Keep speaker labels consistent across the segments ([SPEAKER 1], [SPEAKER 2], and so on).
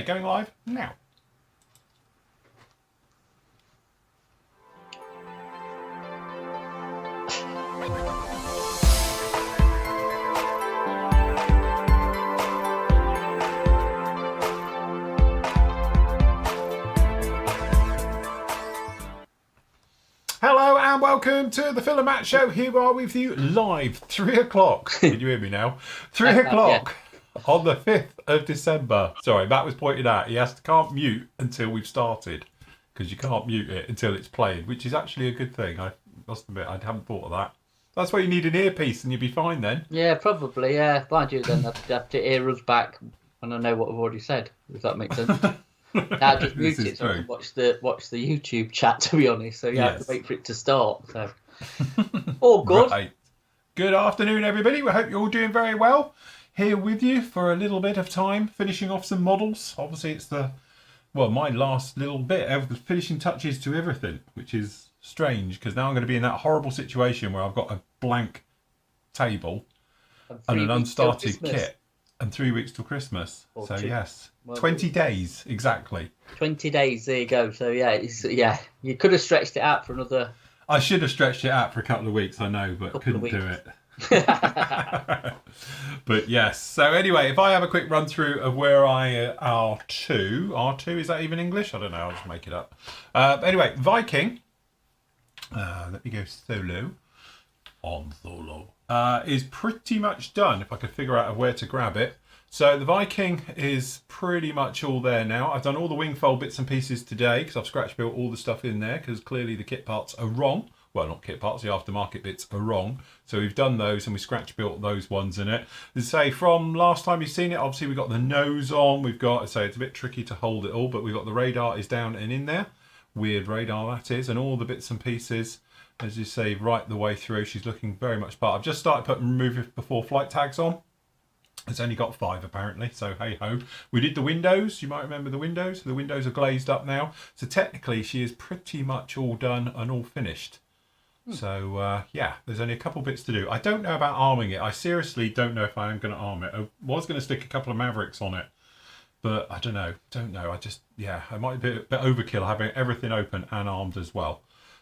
[SPEAKER 1] going live now. Hello and welcome to the Phil and Matt Show. Here we are with you live, 3 o'clock. Can you hear me now? 3 o'clock on the 5th of December. Sorry, Matt was pointing out he can't mute until we've started, because you can't mute it until it's played, which is actually a good thing. I must admit, I haven't thought of that. That's why you need an earpiece and you'll be fine then.
[SPEAKER 2] Yeah, probably, yeah. Mind you, then I'd have to hear us back when I know what we've already said, if that makes sense. Now just mute it so I can watch the YouTube chat, to be honest. So you have to wait for it to start. So all good.
[SPEAKER 1] Right. Good afternoon, everybody. We hope you're all doing very well. Here with you for a little bit of time, finishing off some models. Obviously, it's my last little bit of the finishing touches to everything, which is strange because now I'm going to be in that horrible situation where I've got a blank table and an unstarted kit. And 3 weeks till Christmas. So yes, 20 days exactly.
[SPEAKER 2] 20 days. There you go. So you could have stretched it out for another.
[SPEAKER 1] I should have stretched it out for a couple of weeks. I know, but couldn't do it. But yes. So anyway, if I have a quick run through of where I R2 is that even English? I don't know. I'll just make it up. Anyway, Viking. Let me go solo. On solo. Is pretty much done if I could figure out where to grab it. So the Viking is pretty much all there now. I've done all the wing fold bits and pieces today because I've scratch built all the stuff in there because clearly the kit parts are wrong. Well, not kit parts, the aftermarket bits are wrong. So we've done those and we scratch built those ones in it. And say from last time you've seen it, obviously we've got the nose on. We've got, so it's a bit tricky to hold it all, but we've got the radar is down and in there. Weird radar that is, and all the bits and pieces. As you say, right the way through, she's looking very much part. I've just started putting remove before flight tags on. It's only got 5 apparently, so hey ho. We did the windows, you might remember the windows. The windows are glazed up now. So technically she is pretty much all done and all finished. So yeah, there's only a couple bits to do. I don't know about arming it. I seriously don't know if I am going to arm it. I was going to stick a couple of Mavericks on it. But I don't know. I just, it might be a bit overkill having everything open and armed as well.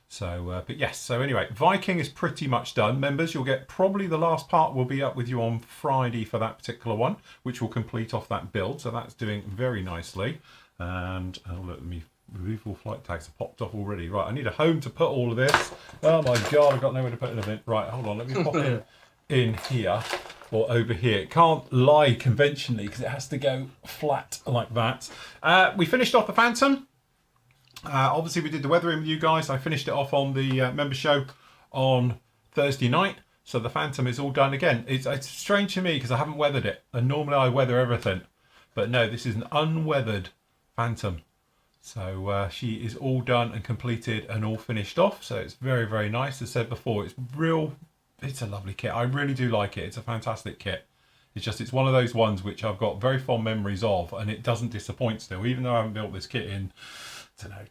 [SPEAKER 1] So, but yes, so anyway, Viking is pretty much done. Members, you'll get probably the last part will be up with you on Friday for that particular one, which will complete off that build. So that's doing very nicely. And let me remove all flight tags have popped off already. Right, I need a home to put all of this. Oh my God, I've got nowhere to put anything. Right, hold on, let me pop it in here or over here. It can't lie conventionally because it has to go flat like that. We finished off the Phantom. Obviously we did the weathering with you guys. I finished it off on the member show on Thursday night. So the Phantom is all done again. It's strange to me because I haven't weathered it. And normally I weather everything. But no, this is an unweathered Phantom. So she is all done and completed and all finished off. So it's very, very nice. As I said before, it's a lovely kit. I really do like it. It's a fantastic kit. It's one of those ones which I've got very fond memories of. And it doesn't disappoint still. Even though I haven't built this kit in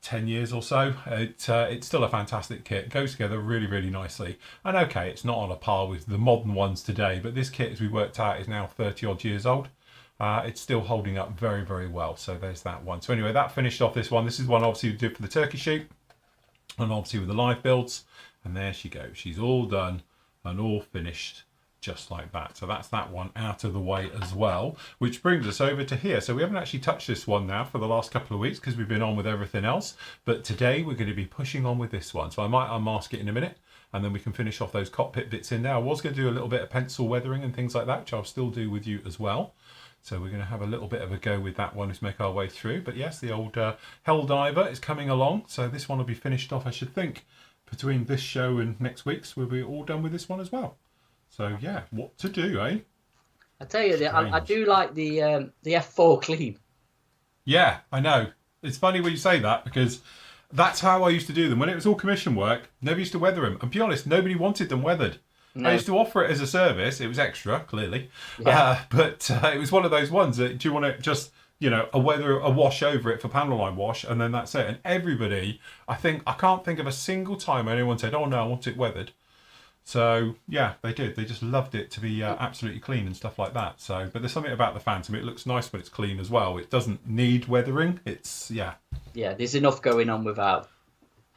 [SPEAKER 1] 10 years or so, it's still a fantastic kit. It goes together really, really nicely. And okay, it's not on a par with the modern ones today, but this kit, as we worked out, is now 30 odd years old. It's still holding up very, very well. So there's that one. So anyway, that finished off this one. This is one obviously we did for the turkey shoot and obviously with the live builds. And there she goes. She's all done and all finished just like that. So that's that one out of the way as well, which brings us over to here. So we haven't actually touched this one now for the last couple of weeks because we've been on with everything else, but today we're going to be pushing on with this one. So I might unmask it in a minute and then we can finish off those cockpit bits in there. I was going to do a little bit of pencil weathering and things like that, which I'll still do with you as well. So we're going to have a little bit of a go with that one as we make our way through. But yes, the old Helldiver is coming along. So this one will be finished off, I should think, between this show and next week's. We'll be all done with this one as well. So yeah, what to do, eh?
[SPEAKER 2] I tell you, I do like the F4 clean. Yeah,
[SPEAKER 1] I know. It's funny when you say that because that's how I used to do them. When it was all commission work, never used to weather them. And to be honest, nobody wanted them weathered. No. I used to offer it as a service. It was extra, clearly. Yeah. But it was one of those ones that, do you want to just, a wash over it for panel line wash, and then that's it. And everybody, I can't think of a single time anyone said, oh no, I want it weathered. So yeah, they did. They just loved it to be absolutely clean and stuff like that. So, but there's something about the Phantom. It looks nice when it's clean as well. It doesn't need weathering. It's
[SPEAKER 2] Yeah, there's enough going on without.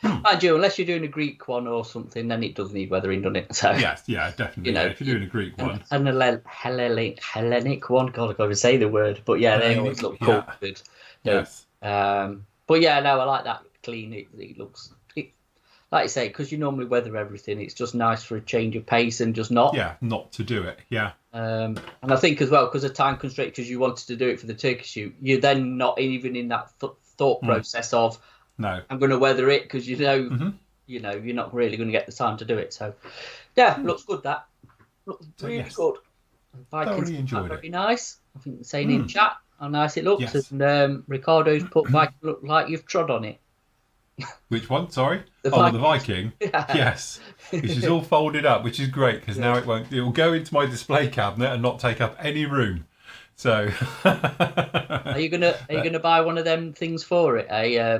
[SPEAKER 2] Mind you, unless you're doing a Greek one or something, then it does need weathering, doesn't it? So
[SPEAKER 1] yes, yeah, definitely. Yeah, if you're doing a Greek one,
[SPEAKER 2] an Hellenic one. God, I can't even say the word, but yeah, they always look cool. Good.
[SPEAKER 1] Yes.
[SPEAKER 2] But yeah, no, I like that clean. It looks. Like I say, because you normally weather everything, it's just nice for a change of pace and just not.
[SPEAKER 1] Yeah, not to do it. Yeah.
[SPEAKER 2] And I think as well, because of time constraint, because you wanted to do it for the turkey shoot, you're then not even in that thought process of,
[SPEAKER 1] no,
[SPEAKER 2] I'm going to weather it, because you're not really going to get the time to do it. So, yeah, looks good. That looks really good.
[SPEAKER 1] Thoroughly enjoyed it.
[SPEAKER 2] Very nice. I think saying in chat how nice it looks, and Ricardo's put Viking look like you've trod on it.
[SPEAKER 1] Which one? Sorry.
[SPEAKER 2] The
[SPEAKER 1] Viking. Yeah. Yes, which is all folded up, which is great because now it will go into my display cabinet and not take up any room. So,
[SPEAKER 2] are you gonna buy one of them things for it?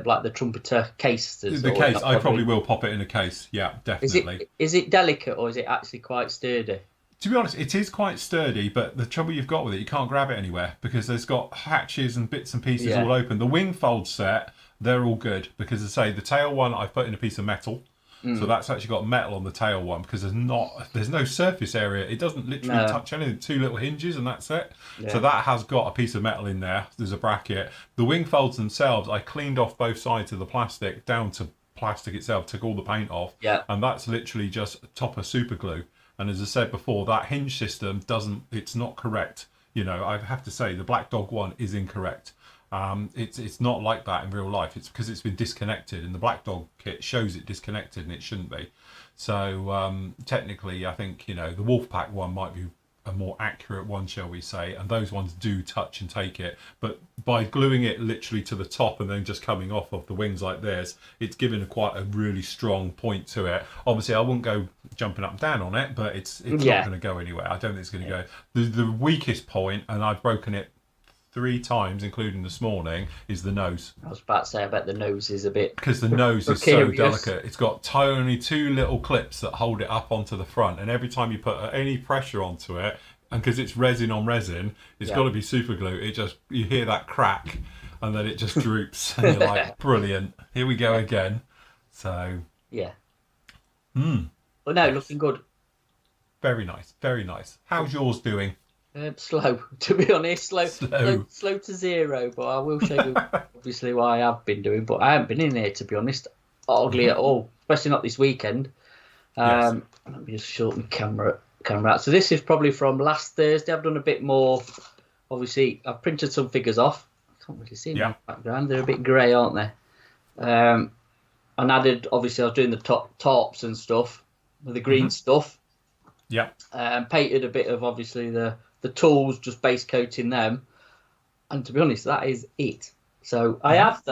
[SPEAKER 2] Like the trumpeter case.
[SPEAKER 1] The case, I probably will pop it in a case. Yeah, definitely.
[SPEAKER 2] Is it delicate or is it actually quite sturdy?
[SPEAKER 1] To be honest, it is quite sturdy, but the trouble you've got with it, you can't grab it anywhere because there's got hatches and bits and pieces all open. The wing fold set, they're all good because, as I say, the tail one I've put in a piece of metal, so that's actually got metal on the tail one because there's no surface area. It doesn't literally touch anything. 2 little hinges and that's it. Yeah. So that has got a piece of metal in there. There's a bracket. The wing folds themselves, I cleaned off both sides of the plastic down to plastic itself, took all the paint off, and that's literally just top of super glue. And as I said before, that hinge system it's not correct. You know, I have to say the Black Dog one is incorrect. It's not like that in real life. It's because it's been disconnected, and the Black Dog kit shows it disconnected, and it shouldn't be. So technically, I think the Wolfpack one might be a more accurate one, shall we say, and those ones do touch and take it. But by gluing it literally to the top and then just coming off of the wings like this, it's given quite a really strong point to it. Obviously, I wouldn't go jumping up and down on it, but it's not going to go anywhere. I don't think it's going to go. The weakest point, and I've broken it 3 times, including this morning, is the nose.
[SPEAKER 2] I was about to say, I bet the nose is a bit...
[SPEAKER 1] Because the nose is so delicate. It's got only 2 little clips that hold it up onto the front, and every time you put any pressure onto it, and because it's resin on resin, it's got to be super glue. You hear that crack, and then it just droops, and you're like, brilliant. Here we go again. So... yeah.
[SPEAKER 2] Well, no, looking good.
[SPEAKER 1] Very nice, very nice. How's yours doing?
[SPEAKER 2] Slow, to be honest. Slow to 0, but I will show you obviously what I have been doing. But I haven't been in here, to be honest, hardly at all, especially not this weekend. Let me just shorten the camera out. So this is probably from last Thursday. I've done a bit more. Obviously, I've printed some figures off. I can't really see them in the background. They're a bit grey, aren't they? And added, obviously, I was doing the tops and stuff with the green stuff.
[SPEAKER 1] Yeah.
[SPEAKER 2] Painted a bit of, obviously, the tools, just base coating them, and to be honest, that is it. So I have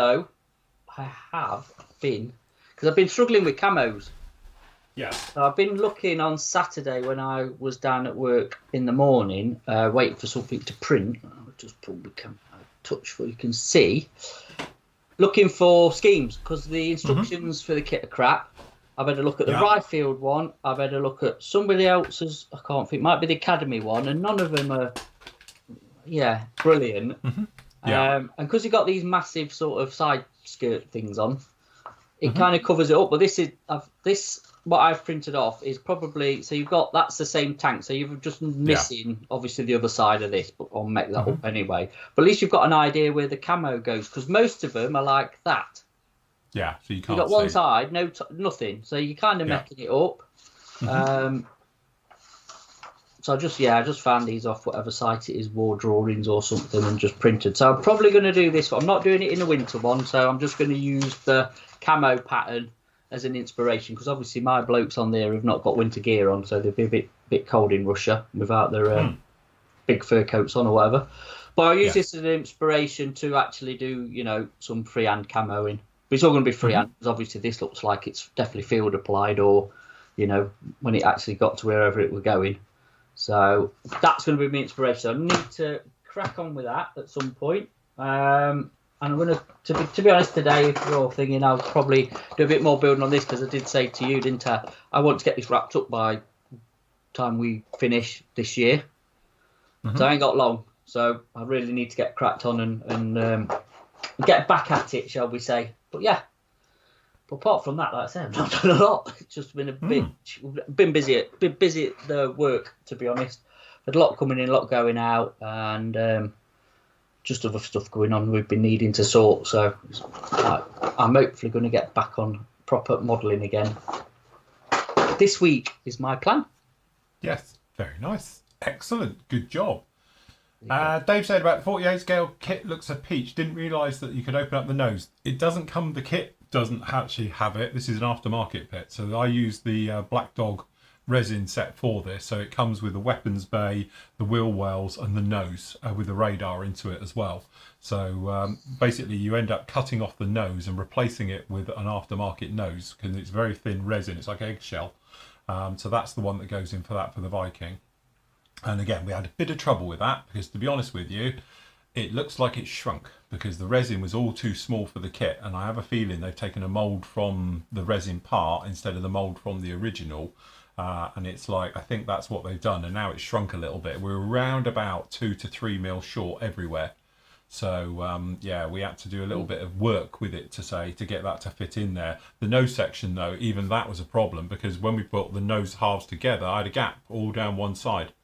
[SPEAKER 2] been, because I've been struggling with camos.
[SPEAKER 1] Yeah.
[SPEAKER 2] So I've been looking on Saturday when I was down at work in the morning, waiting for something to print. I'll just pull the camera touch so you can see. Looking for schemes because the instructions for the kit are crap. I've had a look at the Ryfield one. I've had a look at somebody else's. I can't think. Might be the Academy one, and none of them are, brilliant. And because you got these massive sort of side skirt things on, it kind of covers it up. But this what I've printed off is probably so you've got that's the same tank. So you're just missing obviously the other side of this, but I'll make that up anyway. But at least you've got an idea where the camo goes because most of them are like that.
[SPEAKER 1] Yeah, so you can't.
[SPEAKER 2] You got one side, nothing. So you're kind of making it up. So I just found these off whatever site it is, War Drawings or something, and just printed. So I'm probably going to do this. I'm not doing it in a winter one, so I'm just going to use the camo pattern as an inspiration because obviously my blokes on there have not got winter gear on, so they'd be a bit cold in Russia without their big fur coats on or whatever. But I'll use this as an inspiration to actually do, some freehand camoing. But it's all going to be freehand because obviously this looks like it's definitely field applied or, when it actually got to wherever it were going. So that's going to be my inspiration. So I need to crack on with that at some point. And I'm going to be honest today, if you're thinking I'll probably do a bit more building on this, because I did say to you, didn't I? I want to get this wrapped up by the time we finish this year. So I ain't got long. So I really need to get cracked on and get back at it, shall we say. But yeah. But apart from that, like I said, I've not done a lot. It's just been been busy at the work, to be honest. Had a lot coming in, a lot going out, and just other stuff going on we've been needing to sort. So I'm hopefully going to get back on proper modelling again. This week is my plan.
[SPEAKER 1] Yes, very nice. Excellent. Good job. Dave said about the 48 scale kit looks a peach. Didn't realise that you could open up the nose. It doesn't come, the kit doesn't actually have it. This is an aftermarket bit. So I use the Black Dog resin set for this. So it comes with the weapons bay, the wheel wells and the nose with the radar into it as well. So basically you end up cutting off the nose and replacing it with an aftermarket nose because it's very thin resin. It's like eggshell. So that's the one that goes in for that for the Viking. And again, we had a bit of trouble with that because, to be honest with you, it looks like it's shrunk because the resin was all too small for the kit. And I have a feeling they've taken a mould from the resin part instead of the mould from the original. And it's like, I think that's what they've done. And now it's shrunk a little bit. We're around about 2 to 3 mil short everywhere. So, yeah, we had to do a little bit of work with it to get that to fit in there. The nose section, though, even that was a problem because when we put the nose halves together, I had a gap all down one side.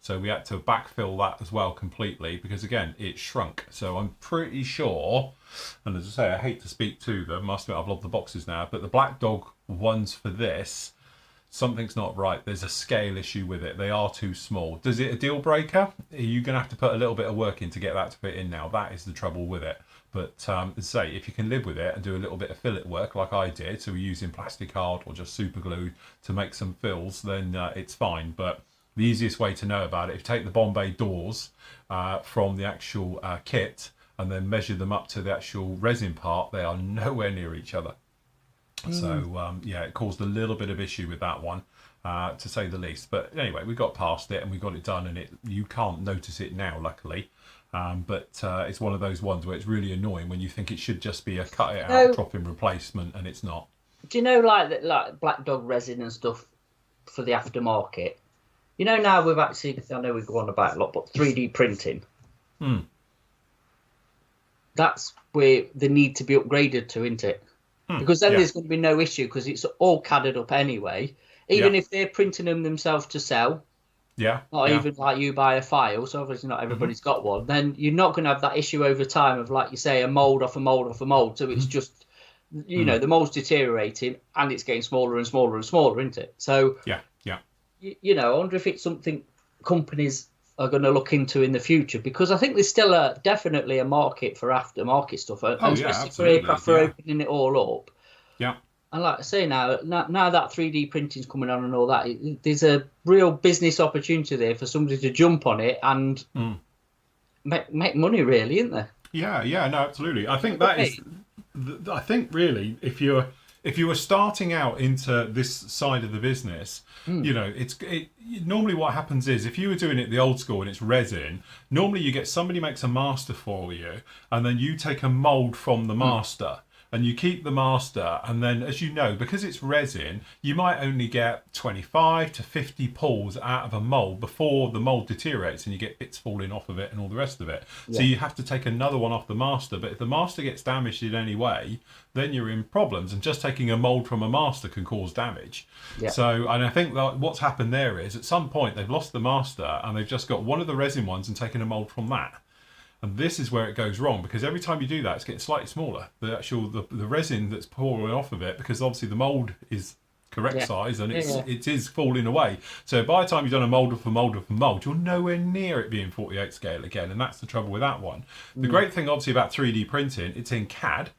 [SPEAKER 1] So we had to backfill that as well completely because, again, it shrunk. So I'm pretty sure, and as I say, I hate to speak to them, must admit I've loved the boxes now, but the Black Dog ones for this, something's not right. There's a scale issue with it. They are too small. Does it a deal breaker? Are you going to have to put a little bit of work in to get that to fit in now? That is the trouble with it. But as I say, if you can live with it and do a little bit of fillet work like I did, so we're using plastic hard or just super glue to make some fills, then it's fine. But the easiest way to know about it, if you take the Bombay doors from the actual kit and then measure them up to the actual resin part, they are nowhere near each other. So, yeah, it caused a little bit of issue with that one, to say the least. But anyway, we got past it and we got it done, and you can't notice it now, luckily. But it's one of those ones where it's really annoying when you think it should just be a cut it out, drop in replacement, and it's not.
[SPEAKER 2] Do you know, like Black Dog resin and stuff for the aftermarket? You know, now we've actually, I know we go on about a lot, but 3D printing. That's where they need to be upgraded to, isn't it? Because then there's going to be no issue because it's all CAD'd up anyway. Even if they're printing them themselves to sell, not even like you buy a file, so obviously not everybody's got one, then you're not going to have that issue over time of, like you say, a mould off a mould off a mould. So it's just, you know, the mould's deteriorating and it's getting smaller and smaller and smaller, isn't it? So, you know, I wonder if it's something companies are going to look into in the future, because I think there's still definitely a market for aftermarket stuff, especially for aircraft, for opening it all up.
[SPEAKER 1] Yeah.
[SPEAKER 2] And like I say, now that 3D printing's coming on and all that, there's a real business opportunity there for somebody to jump on it and make money, really, isn't there?
[SPEAKER 1] Yeah, no, absolutely. I think that is. I think really, if you were starting out into this side of the business, you know, normally what happens is, if you were doing it the old school and it's resin, normally you get somebody makes a master for you, and then you take a mold from the master. And you keep the master, and then, as you know, because it's resin, you might only get 25 to 50 pulls out of a mould before the mould deteriorates and you get bits falling off of it and all the rest of it. So you have to take another one off the master. But if the master gets damaged in any way, then you're in problems. And just taking a mould from a master can cause damage. So, and I think that what's happened there is, at some point, they've lost the master and they've just got one of the resin ones and taken a mould from that. And this is where it goes wrong, because every time you do that, it's getting slightly smaller. The actual the resin that's pouring off of it, because obviously the mould is correct size and it is falling away. So by the time you've done a mould of a mould of a mould, you're nowhere near it being 48 scale again, and that's the trouble with that one. The great thing obviously about 3D printing, it's in CAD.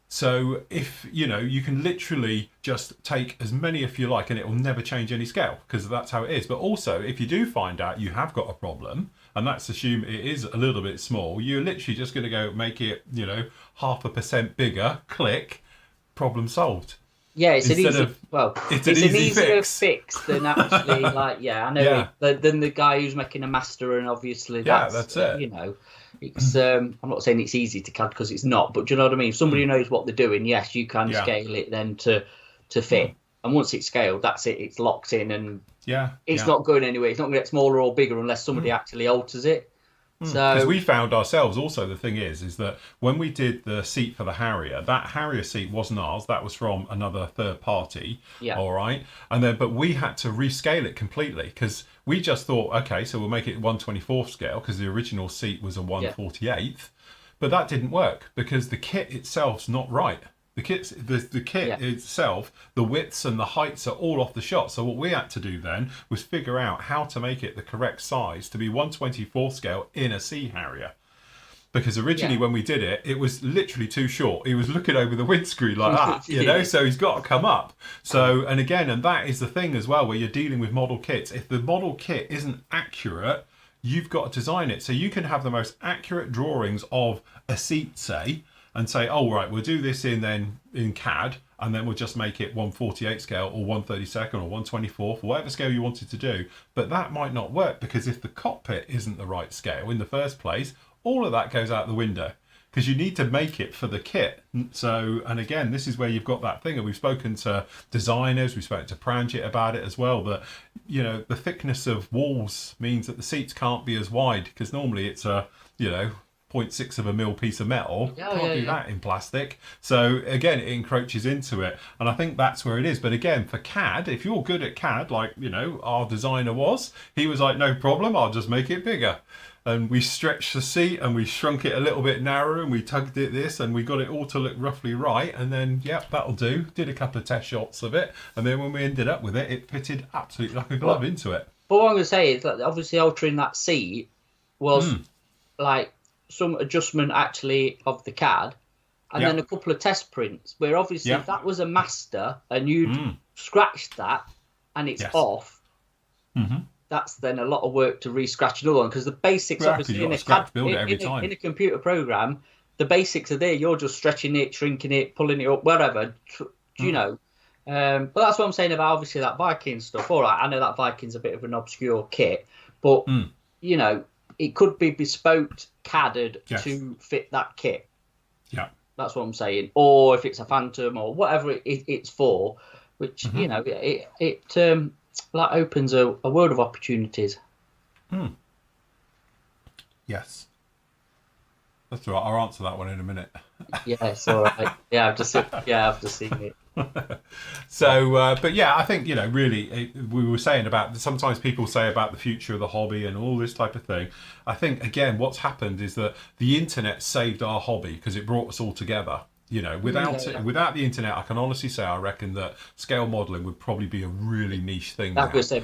[SPEAKER 1] So if, you know, you can literally just take as many if you like and it will never change any scale, because that's how it is. But also, if you do find out you have got a problem, and let's assume it is a little bit small, you're literally just going to go make it, you know, 0.5% bigger, click, problem solved.
[SPEAKER 2] Yeah, it's an
[SPEAKER 1] instead
[SPEAKER 2] easy.
[SPEAKER 1] of
[SPEAKER 2] Well,
[SPEAKER 1] it's
[SPEAKER 2] it's
[SPEAKER 1] an
[SPEAKER 2] an
[SPEAKER 1] easy
[SPEAKER 2] easier
[SPEAKER 1] fix.
[SPEAKER 2] fix than actually like. Yeah, I know.
[SPEAKER 1] Yeah,
[SPEAKER 2] Than the guy who's making a master, and obviously
[SPEAKER 1] yeah,
[SPEAKER 2] that's
[SPEAKER 1] that's it.
[SPEAKER 2] you know, it's. I'm not saying it's easy to CAD because it's not, but do you know what I mean? If somebody who knows what they're doing, yes, you can
[SPEAKER 1] Yeah,
[SPEAKER 2] scale it then to fit. And once it's scaled, that's it. It's locked in, and
[SPEAKER 1] yeah,
[SPEAKER 2] it's
[SPEAKER 1] yeah.
[SPEAKER 2] not going anywhere. It's not going to get smaller or bigger unless somebody actually alters it.
[SPEAKER 1] Because
[SPEAKER 2] So
[SPEAKER 1] we found ourselves also, the thing is that when we did the seat for the Harrier, that Harrier seat wasn't ours, that was from another third party.
[SPEAKER 2] yeah,
[SPEAKER 1] All right. And then but we had to rescale it completely because we just thought, okay, so we'll make it 1/24th scale because the original seat was a
[SPEAKER 2] yeah,
[SPEAKER 1] 1/48th. But that didn't work because the kit itself's not right. The kit
[SPEAKER 2] yeah.
[SPEAKER 1] itself, the widths and the heights are all off the shot. So what we had to do then was figure out how to make it the correct size to be 1/24th scale in a Sea Harrier. Because originally
[SPEAKER 2] Yeah.
[SPEAKER 1] when we did it, it was literally too short. He was looking over the windscreen like that, you know,
[SPEAKER 2] Yeah.
[SPEAKER 1] so he's got to come up. So, and again, and that is the thing as well, where you're dealing with model kits. If the model kit isn't accurate, you've got to design it. So you can have the most accurate drawings of a seat, say, and say, oh, right, we'll do this in CAD, and then we'll just make it 1/48 scale or 1/32nd or 1/24th, whatever scale you wanted to do. But that might not work because if the cockpit isn't the right scale in the first place, all of that goes out the window because you need to make it for the kit. So, and again, this is where you've got that thing, and we've spoken to designers, we've spoken to Pranjit about it as well, that, you know, the thickness of walls means that the seats can't be as wide because normally it's a, you know, 0.6 of a mil piece of metal. Can't do that in plastic. So again, it encroaches into it. And I think that's where it is. But again, for CAD, if you're good at CAD, like, you know, our designer was, he was like, no problem, I'll just make it bigger. And we stretched the seat and we shrunk it a little bit narrower and we tugged it this and we got it all to look roughly right. And then, yep, that'll do. Did a couple of test shots of it. And then when we ended up with it, it fitted absolutely like a glove into it.
[SPEAKER 2] But what I'm going to say is that obviously altering that seat was like some adjustment actually of the CAD, and then a couple of test prints where obviously if that was a master and you'd scratched that and it's off, that's then a lot of work to re-scratch another one because the basics obviously in a CAD, in a computer program, the basics are there. You're just stretching it, shrinking it, pulling it up, wherever, you know. But that's what I'm saying about obviously that Viking stuff. All right, I know that Viking's a bit of an obscure kit, but you know, it could be bespoke CAD'd to fit that kit.
[SPEAKER 1] Yeah.
[SPEAKER 2] That's what I'm saying. Or if it's a Phantom or whatever it's for, which, you know, it like opens a world of opportunities.
[SPEAKER 1] Yes. That's all right. I'll answer that one in a minute.
[SPEAKER 2] Yes, all right. I've just seen it.
[SPEAKER 1] So, but yeah, I think, you know, really, we were saying about, sometimes people say about the future of the hobby and all this type of thing. I think, again, what's happened is that the internet saved our hobby because it brought us all together. You know, without the internet, I can honestly say I reckon that scale modelling would probably be a really niche thing.
[SPEAKER 2] I was say,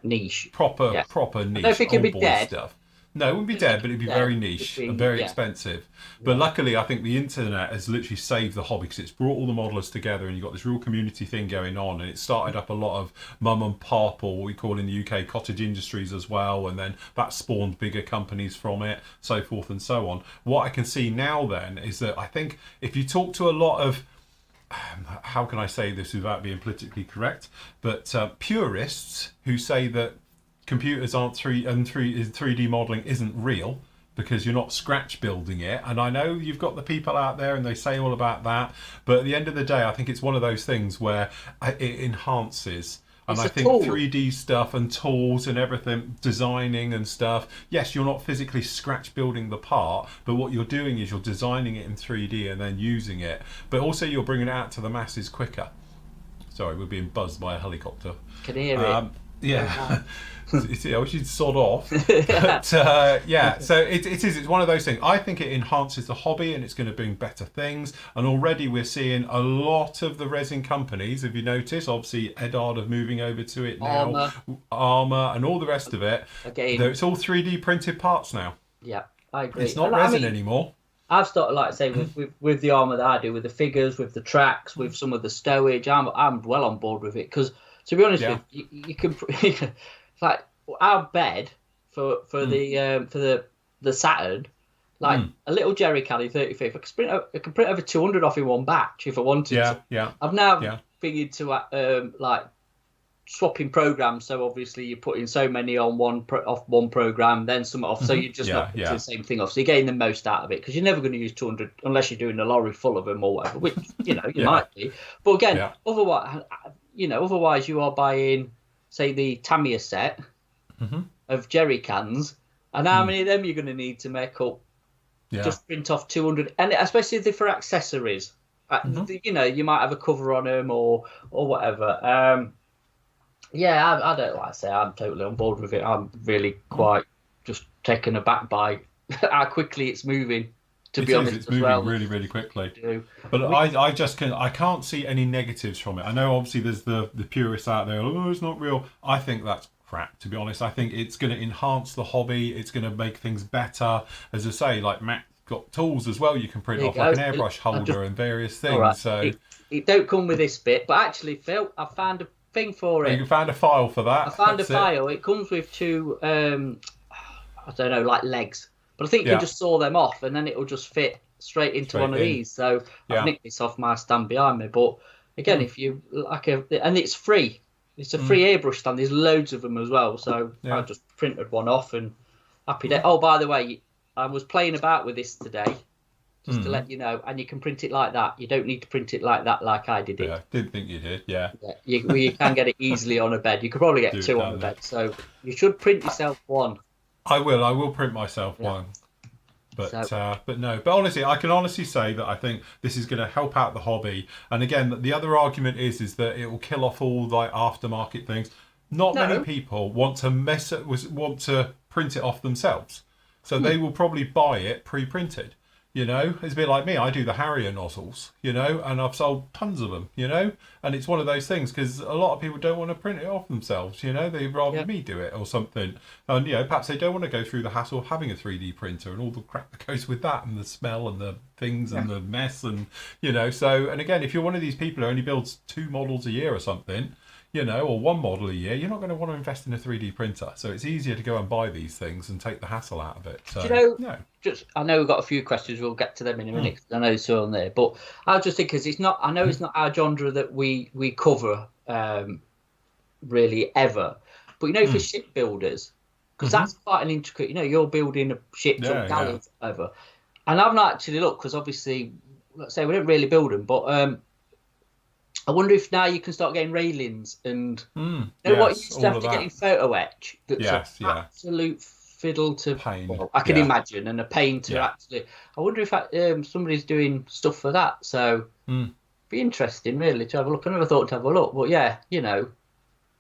[SPEAKER 2] niche.
[SPEAKER 1] Proper niche.
[SPEAKER 2] I don't think it'd be dead.
[SPEAKER 1] Stuff. No, it wouldn't be dead, but it'd be very niche and very expensive. But luckily, I think the internet has literally saved the hobby because it's brought all the modelers together and you've got this real community thing going on. And it started up a lot of mum and pop, or what we call in the UK cottage industries as well. And then that spawned bigger companies from it, so forth and so on. What I can see now then is that I think if you talk to a lot of, how can I say this without being politically correct, but purists who say that computers aren't 3D modeling isn't real because you're not scratch building it. And I know you've got the people out there and they say all about that, but at the end of the day, I think it's one of those things where it enhances. And I think 3D stuff and tools and everything, designing and stuff, yes, you're not physically scratch building the part, but what you're doing is you're designing it in 3D and then using it. But also you're bringing it out to the masses quicker. Sorry, we're being buzzed by a helicopter.
[SPEAKER 2] Can hear it.
[SPEAKER 1] Yeah. I wish you'd sod off. But so it's one of those things. I think it enhances the hobby and it's going to bring better things. And already we're seeing a lot of the resin companies, if you notice, obviously Edard are moving over to it now, Armour and all the rest of it.
[SPEAKER 2] Again,
[SPEAKER 1] it's all 3D printed parts now.
[SPEAKER 2] Yeah, I agree.
[SPEAKER 1] It's not resin anymore.
[SPEAKER 2] I've started, like I say, with the Armour that I do, with the figures, with the tracks, with some of the stowage. I'm well on board with it because, to be honest with you can like our bed for the Saturn like a little jerry can in 35. I can print over 200 off in one batch if I wanted to.
[SPEAKER 1] Yeah.
[SPEAKER 2] I've now figured to like swapping programs. So obviously you're putting so many on off one program, then some off. So you're just not putting the same thing off. So you're getting the most out of it because you're never going to use 200 unless you're doing a lorry full of them or whatever, which, you know, you might be. But again, otherwise you are buying, say, the Tamiya set of jerry cans. And how many of them you're going to need to make up? Just print off 200. And especially if they're for accessories. You know, you might have a cover on them or whatever. I don't like to say I'm totally on board with it. I'm really quite just taken aback by how quickly it's moving. To be honest,
[SPEAKER 1] it's moving really, really quickly. But I can't see any negatives from it. I know obviously there's the purists out there. Oh, it's not real. I think that's crap. To be honest, I think it's going to enhance the hobby. It's going to make things better. As I say, like Matt's got tools as well. You can print off like an airbrush holder and various things. Right. So
[SPEAKER 2] it don't come with this bit, but actually, Phil, I found a thing for it.
[SPEAKER 1] You found a file for that.
[SPEAKER 2] I found a file. It comes with two, I don't know, like legs. But I think you can just saw them off, and then it'll just fit straight into one of these. So I've nicked this off my stand behind me. But again, if you like and it's free. It's a free airbrush stand. There's loads of them as well. So I just printed one off and happy day. Oh, by the way, I was playing about with this today. Just to let you know, and you can print it like that. You don't need to print it like that, like I did it.
[SPEAKER 1] Yeah, didn't think you did. Yeah.
[SPEAKER 2] You can get it easily on a bed. You could probably get two on a bed. So you should print yourself one.
[SPEAKER 1] I will print myself one. But honestly, I can honestly say that I think this is going to help out the hobby. And again, the other argument is that it will kill off all like aftermarket things. Not many people want to print it off themselves, so they will probably buy it pre-printed. You know, it's a bit like me. I do the Harrier nozzles, you know, and I've sold tons of them, you know, and it's one of those things because a lot of people don't want to print it off themselves, you know, they'd rather me do it or something. And, you know, perhaps they don't want to go through the hassle of having a 3D printer and all the crap that goes with that and the smell and the things and the mess and, you know, so, and again, if you're one of these people who only builds 2 models a year or something, you know, or 1 model a year, you're not going to want to invest in a 3D printer. So it's easier to go and buy these things and take the hassle out of it. So,
[SPEAKER 2] I know we've got a few questions. We'll get to them in a minute. I know it's all on there, but I was just thinking because it's not our genre that we cover really ever. But you know, for shipbuilders, because that's quite an intricate. You know, you're building a ship or galleys, whatever. And I've not actually looked because obviously, let's say we don't really build them, but. I wonder if now you can start getting railings and you know what you used to have to get in photo etch. That's absolute fiddle to
[SPEAKER 1] pain.
[SPEAKER 2] Well, I can imagine, and a pain to actually. I wonder if somebody's doing stuff for that. So be interesting really to have a look. I never thought to have a look, but you know,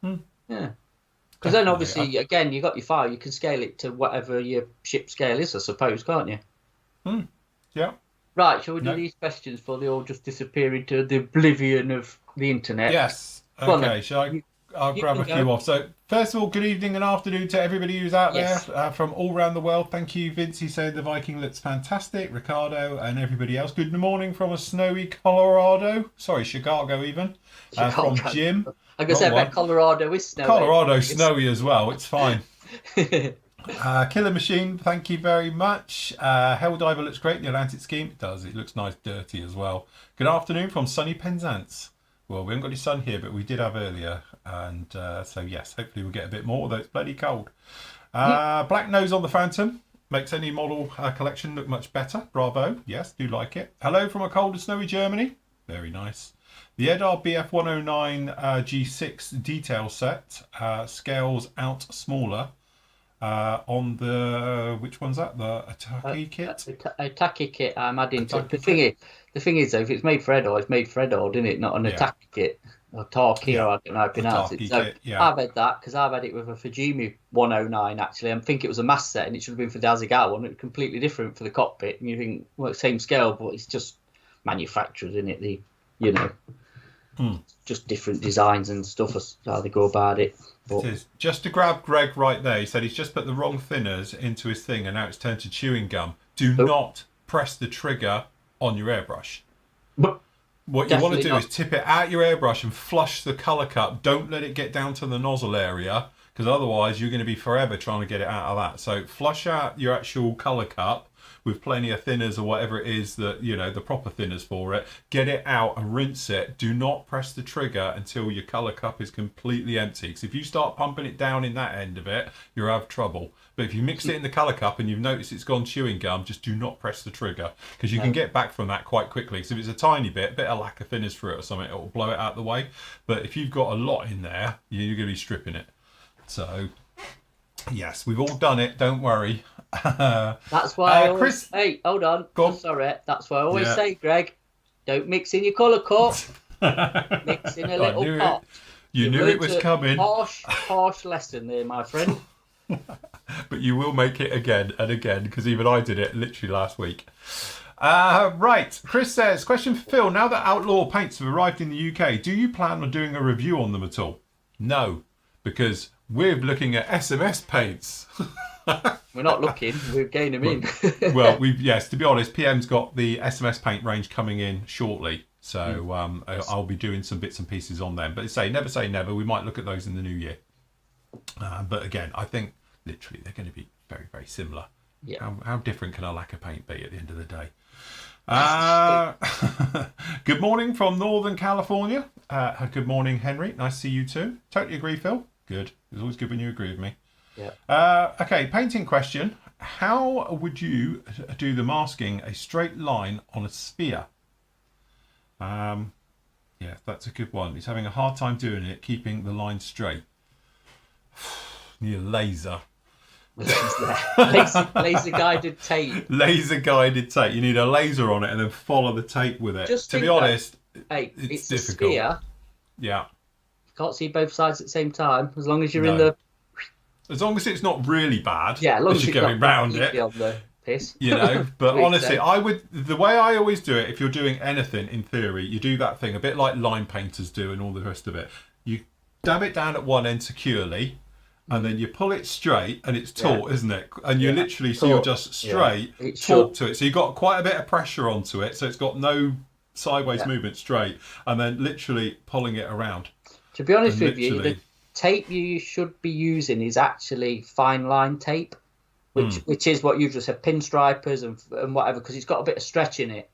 [SPEAKER 2] because then obviously again you got your file, you can scale it to whatever your ship scale is, I suppose, can't you?
[SPEAKER 1] Yeah.
[SPEAKER 2] Right, shall we do these questions before they all just disappear into the oblivion of the internet?
[SPEAKER 1] Yes. Okay, I'll grab a few off. So, first of all, good evening and afternoon to everybody who's out there from all around the world. Thank you, Vince. He said the Viking looks fantastic. Ricardo and everybody else. Good morning from a snowy Colorado. Sorry, Chicago even. From Jim.
[SPEAKER 2] I'm going to say about Colorado is snowy.
[SPEAKER 1] Colorado's snowy as well. It's fine. Killer Machine, thank you very much. Helldiver looks great in the Atlantic scheme. It does. It looks nice, dirty as well. Good afternoon from sunny Penzance. Well, we haven't got any sun here, but we did have earlier. And so, yes, hopefully we'll get a bit more, although it's bloody cold. Black Nose on the Phantom. Makes any model collection look much better. Bravo. Yes, do like it. Hello from a cold and snowy Germany. Very nice. The Edar BF109 G6 detail set scales out smaller. On the which one's that? The Ataki kit.
[SPEAKER 2] Ataki kit. I'm adding to the thing is though, if it's made for Edar, it's made for Edar, isn't it? Not an Ataki kit or Taki, or I don't know how to pronounce it. So I've had that because I've had it with a Fujimi 109 actually. I think it was a mass set and it should have been for the Asagal one. It's completely different for the cockpit, and you think, well, same scale, but it's just manufacturers, isn't it? Just different designs and stuff as how they go about it.
[SPEAKER 1] It is. Just to grab Greg right there, he said he's just put the wrong thinners into his thing and now it's turned to chewing gum. Do not press the trigger on your airbrush. What you want to do is tip it out your airbrush and flush the colour cup. Don't let it get down to the nozzle area, because otherwise you're going to be forever trying to get it out of that. So flush out your actual colour cup with plenty of thinners or whatever it is that, you know, the proper thinners for it. Get it out and rinse it. Do not press the trigger until your colour cup is completely empty. Because if you start pumping it down in that end of it, you'll have trouble. But if you mix it in the colour cup and you've noticed it's gone chewing gum, just do not press the trigger, because you can get back from that quite quickly. So if it's a tiny bit of lack of thinners through it or something, it will blow it out of the way. But if you've got a lot in there, you're going to be stripping it. So, yes, we've all done it. Don't worry.
[SPEAKER 2] That's why I always...
[SPEAKER 1] Chris...
[SPEAKER 2] Hey, hold on.
[SPEAKER 1] Go on.
[SPEAKER 2] Sorry. That's why I always say, Greg, don't mix in your colour cup. Mix in a little pot.
[SPEAKER 1] You knew it was coming.
[SPEAKER 2] Harsh lesson there, my friend.
[SPEAKER 1] But you will make it again and again, because even I did it literally last week. Right, Chris says, question for Phil. Now that Outlaw paints have arrived in the UK, do you plan on doing a review on them at all? No, because we're looking at SMS paints.
[SPEAKER 2] We're not looking, we're getting them in.
[SPEAKER 1] Well, yes, to be honest, PM's got the SMS paint range coming in shortly. So I'll be doing some bits and pieces on them. But say never. We might look at those in the new year. But again, I think literally they're going to be very, very similar. Yeah. How different can a lacquer paint be at the end of the day? Good morning from Northern California. Good morning, Henry. Nice to see you too. Totally agree, Phil. Good. It's always good when you agree with me. Yeah. Okay, painting question. How would you do the masking a straight line on a sphere? Yeah, that's a good one. He's having a hard time doing it, keeping the line straight. Need a laser.
[SPEAKER 2] Laser guided tape.
[SPEAKER 1] Laser guided tape. You need a laser on it and then follow the tape with it.
[SPEAKER 2] Just
[SPEAKER 1] to be honest,
[SPEAKER 2] it's
[SPEAKER 1] difficult.
[SPEAKER 2] A sphere.
[SPEAKER 1] Yeah.
[SPEAKER 2] You can't see both sides at the same time, as long as you're in the...
[SPEAKER 1] As long as it's not really bad.
[SPEAKER 2] Yeah, as long as
[SPEAKER 1] you're going round it.
[SPEAKER 2] On the piss.
[SPEAKER 1] You know, but honestly, the way I always do it, if you're doing anything in theory, you do that thing a bit like line painters do and all the rest of it. You dab it down at one end securely, and then you pull it straight, and it's taut, isn't it? And you literally, so you're just straight, taut to it. So you've got quite a bit of pressure onto it, so it's got no sideways movement, straight, and then literally pulling it around.
[SPEAKER 2] To be honest with you, the tape you should be using is actually fine line tape, which is what you just said, pinstripers and whatever, because it's got a bit of stretch in it.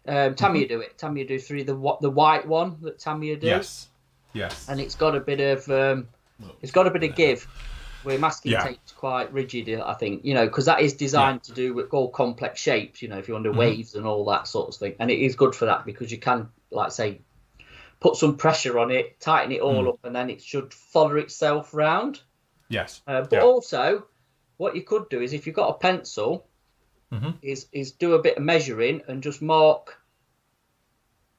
[SPEAKER 2] Tamiya do it. Tamiya do through the white one that Tamiya do.
[SPEAKER 1] Yes.
[SPEAKER 2] And it's got a bit of give. Where masking tape's quite rigid, I think, you know, because that is designed to do with all complex shapes, you know, if you're under waves and all that sort of thing. And it is good for that because you can, like say, put some pressure on it, tighten it all up, and then it should follow itself round. Yes. But also, what you could do is, if you've got a pencil, is do a bit of measuring and just mark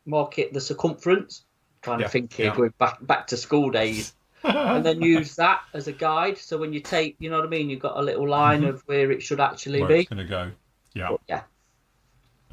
[SPEAKER 2] it the circumference. Kind of thinking going back to school days. And then use that as a guide. So when you tape, you know what I mean, you've got a little line of where it should actually be.
[SPEAKER 1] It's going to go. Yeah.
[SPEAKER 2] But,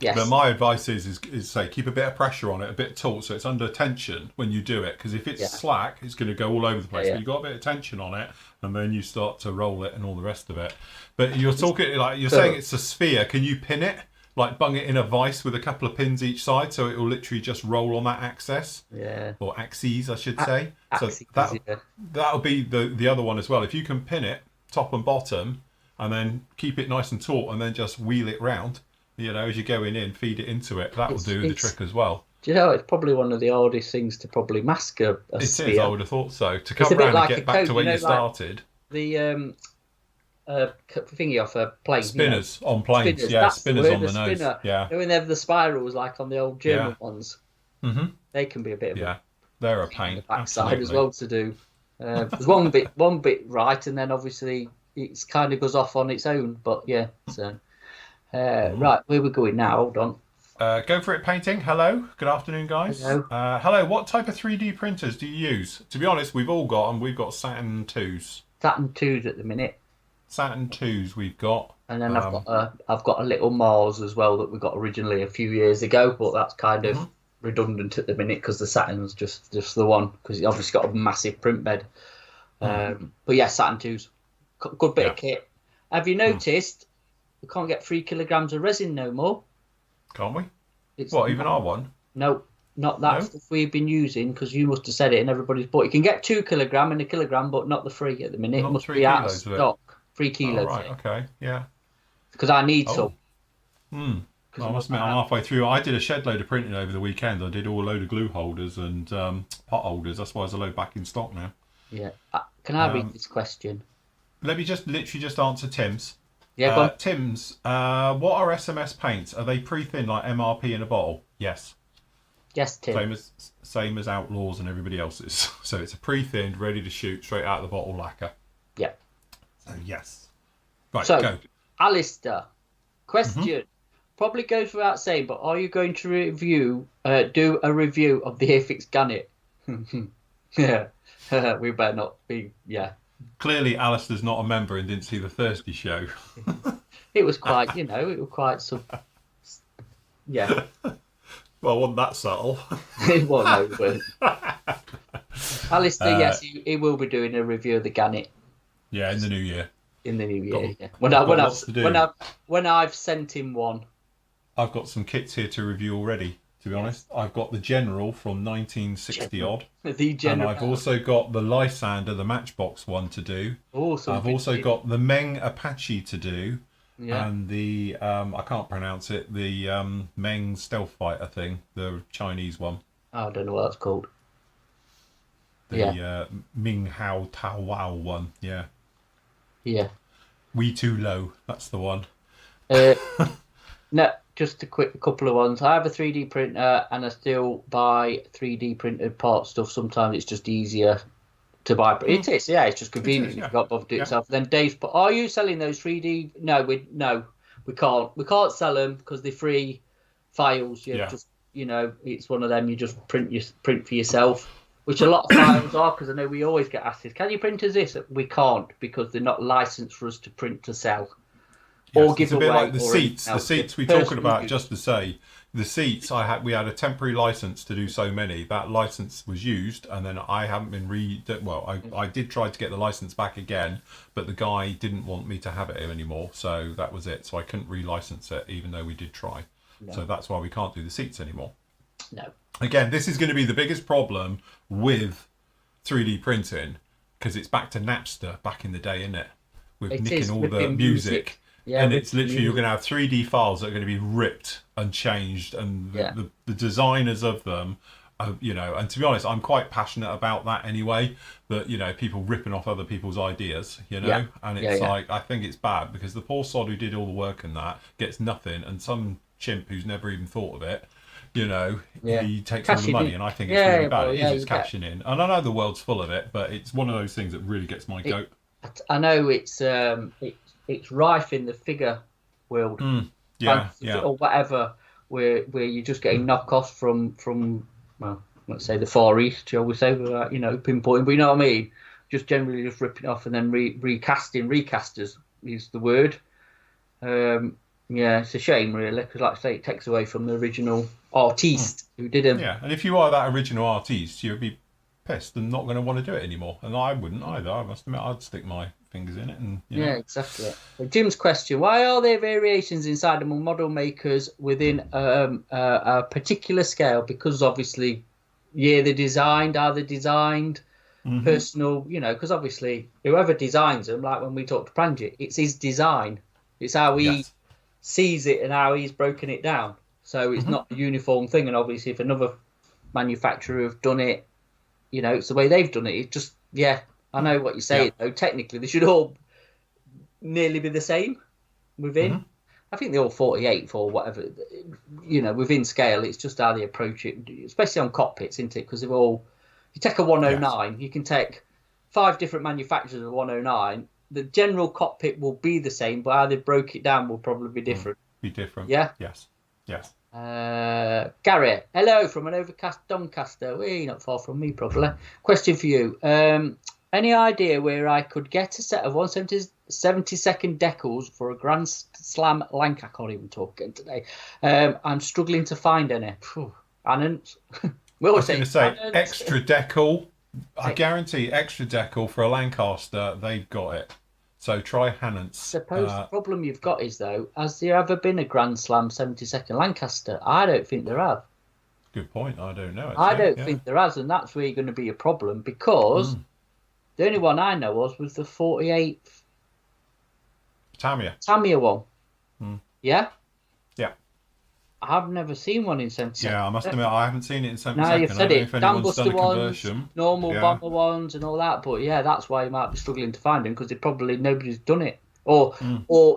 [SPEAKER 2] yes.
[SPEAKER 1] But my advice is say keep a bit of pressure on it, a bit taut, so it's under tension when you do it. Because if it's slack, it's going to go all over the place. But you've got a bit of tension on it, and then you start to roll it and all the rest of it. But you're talking like you're saying it's a sphere. Can you pin it? Like bung it in a vise with a couple of pins each side, so it will literally just roll on that axis. Yeah. Or axes, I should say. So that'll be the other one as well. If you can pin it top and bottom, and then keep it nice and taut, and then just wheel it round, you know, as you're going in, feed it into it. That will do the trick as well.
[SPEAKER 2] Do you know, it's probably one of the hardest things to probably mask a sphere.
[SPEAKER 1] It is, I would have thought so. To come around and get back to where you started.
[SPEAKER 2] The thingy off a plane.
[SPEAKER 1] Spinners on planes, spinners on the nose. Yeah.
[SPEAKER 2] When they have the spirals like on the old German ones, they can be a bit of
[SPEAKER 1] they're a pain.
[SPEAKER 2] Backside as well to do. There's one bit right, and then obviously it's kind of goes off on its own. But yeah, so right, where we're going now? Hold on.
[SPEAKER 1] Go for it, painting. Hello, good afternoon, guys. Hello. What type of 3D printers do you use? To be honest, we've all got them. We've got Saturn 2s.
[SPEAKER 2] Saturn 2s at the minute.
[SPEAKER 1] Saturn 2s we've got,
[SPEAKER 2] and then I've got a little Mars as well that we got originally a few years ago, but that's kind of redundant at the minute because the Saturn's just the one, because it's obviously got a massive print bed. But yeah, Saturn 2s, good bit of kit. Have you noticed we can't get 3 kilograms of resin no more?
[SPEAKER 1] Can't we? Even our one?
[SPEAKER 2] No, not that stuff we've been using, because you must have said it and everybody's bought. You can get 2 kilogram and 1 kilogram, but not the 3 at the minute. It must be out of stock. 3 kilos.
[SPEAKER 1] Oh, right, okay, yeah.
[SPEAKER 2] Because I need some.
[SPEAKER 1] I must admit, I'm halfway through. I did a shed load of printing over the weekend. I did all a load of glue holders and pot holders. That's why there's a load back in stock now.
[SPEAKER 2] Yeah. Can I read this question?
[SPEAKER 1] Let me just answer Tim's.
[SPEAKER 2] Yeah, go on.
[SPEAKER 1] Tim's, what are SMS paints? Are they pre-thin like MRP in a bottle? Yes.
[SPEAKER 2] Yes, Tim.
[SPEAKER 1] Same as Outlaws and everybody else's. So it's a pre-thinned, ready to shoot, straight out of the bottle lacquer.
[SPEAKER 2] Yeah.
[SPEAKER 1] So yes. Right,
[SPEAKER 2] so,
[SPEAKER 1] go.
[SPEAKER 2] Alistair, question. Probably goes without saying, but are you going to do a review of the Airfix Gannet? Yeah. We better not be, yeah.
[SPEAKER 1] Clearly, Alistair's not a member and didn't see the Thursday show.
[SPEAKER 2] It was quite, yeah.
[SPEAKER 1] Well, wasn't that subtle?
[SPEAKER 2] Well, no, it weren't. Alistair, yes, he will be doing a review of the Gannet.
[SPEAKER 1] Yeah, in the new year.
[SPEAKER 2] In the new year, yeah. When I've sent him one.
[SPEAKER 1] I've got some kits here to review already, to be honest. I've got the General from 1960 odd.
[SPEAKER 2] The General.
[SPEAKER 1] And I've also got the Lysander, the Matchbox one to do. I've also got the Meng Apache to do. Yeah. And the, I can't pronounce it, the Meng Stealth Fighter thing, the Chinese one.
[SPEAKER 2] I don't know what that's called.
[SPEAKER 1] The Ming Hao Tao Wao one, yeah.
[SPEAKER 2] Yeah.
[SPEAKER 1] We Too Low, that's the one.
[SPEAKER 2] No, just a couple of ones. I have a 3D printer and I still buy 3D printed part stuff. Sometimes it's just easier to buy. It is, yeah, it's just convenient. You've got to bother doing it yourself. Then Dave's, but are you selling those 3D? No, we can't. We can't sell them because they're free files. Just, it's one of them. You just print for yourself, which a lot of files are. Because I know we always get asked, "Can you print us this?" We can't because they're not licensed for us to print to sell.
[SPEAKER 1] Yes, or give away. It's a bit like the seats. The seats we're talking about, just to say, the seats we had a temporary license to do so many. That license was used, and then I haven't been I did try to get the license back again, but the guy didn't want me to have it anymore, so that was it. So I couldn't relicense it, even though we did try. No. So that's why we can't do the seats anymore.
[SPEAKER 2] No.
[SPEAKER 1] Again, this is going to be the biggest problem with 3D printing because it's back to Napster back in the day, isn't it? With nicking all the music. Yeah, and it's literally, you're going to have 3D files that are going to be ripped and changed, and the designers of them, and to be honest, I'm quite passionate about that anyway, that, people ripping off other people's ideas, and it's like, I think it's bad because the poor sod who did all the work in that gets nothing, and some chimp who's never even thought of it, he takes all the money, and I think it's really bad. It's cashing in. And I know the world's full of it, but it's one of those things that really gets my goat.
[SPEAKER 2] I know it's rife in the figure world, or whatever, where you're just getting knockoffs from well, let's say the Far East, shall we say, without pinpointing, but you know what I mean. Just generally just ripping off and then recasting. Recasters is the word. It's a shame really, because like I say, it takes away from the original artiste who did them.
[SPEAKER 1] Yeah, and if you are that original artiste, you'd be pissed and not going to want to do it anymore, and I wouldn't either. I must admit, I'd stick my fingers in it, and
[SPEAKER 2] exactly. Jim's question: why are there variations inside among model makers within a particular scale? Because obviously, they're designed, personal, because obviously whoever designs them, like when we talked to Pranjit, it's his design, it's how he sees it and how he's broken it down. So it's not a uniform thing, and obviously if another manufacturer have done it, it's the way they've done it. It just, I know what you're saying, though. Technically, they should all nearly be the same within. I think they're all 48 for whatever, within scale. It's just how they approach it, especially on cockpits, isn't it? Because they're all, you take a 109, you can take 5 different manufacturers of 109. The general cockpit will be the same, but how they broke it down will probably be different.
[SPEAKER 1] Be different.
[SPEAKER 2] Yeah?
[SPEAKER 1] Yes.
[SPEAKER 2] Gary, hello from an overcast Doncaster. Not far from me, probably. Question for you. Any idea where I could get a set of 170-second decals for a Grand Slam Lank? I can't even talk again today. I'm struggling to find any. Annons. We always say
[SPEAKER 1] extra decal. I guarantee extra decal for a Lancaster, they've got it. So try Hannants.
[SPEAKER 2] Suppose the problem you've got is, though, has there ever been a Grand Slam 70-second Lancaster? I don't think there have.
[SPEAKER 1] Good point. I don't know.
[SPEAKER 2] I don't think there has, and that's where you're going to be a problem, because the only one I know was the 48
[SPEAKER 1] Tamiya
[SPEAKER 2] one. Yeah?
[SPEAKER 1] Yeah.
[SPEAKER 2] I've never seen one in 70
[SPEAKER 1] Yeah, I must admit I haven't seen it in 70
[SPEAKER 2] Now you've
[SPEAKER 1] seconds. I
[SPEAKER 2] said
[SPEAKER 1] don't know
[SPEAKER 2] it.
[SPEAKER 1] if anyone's done
[SPEAKER 2] Gunbuster
[SPEAKER 1] a
[SPEAKER 2] ones,
[SPEAKER 1] conversion.
[SPEAKER 2] normal
[SPEAKER 1] Yeah.
[SPEAKER 2] bomber ones, and all that. But yeah, that's why you might be struggling to find them because probably nobody's done it, or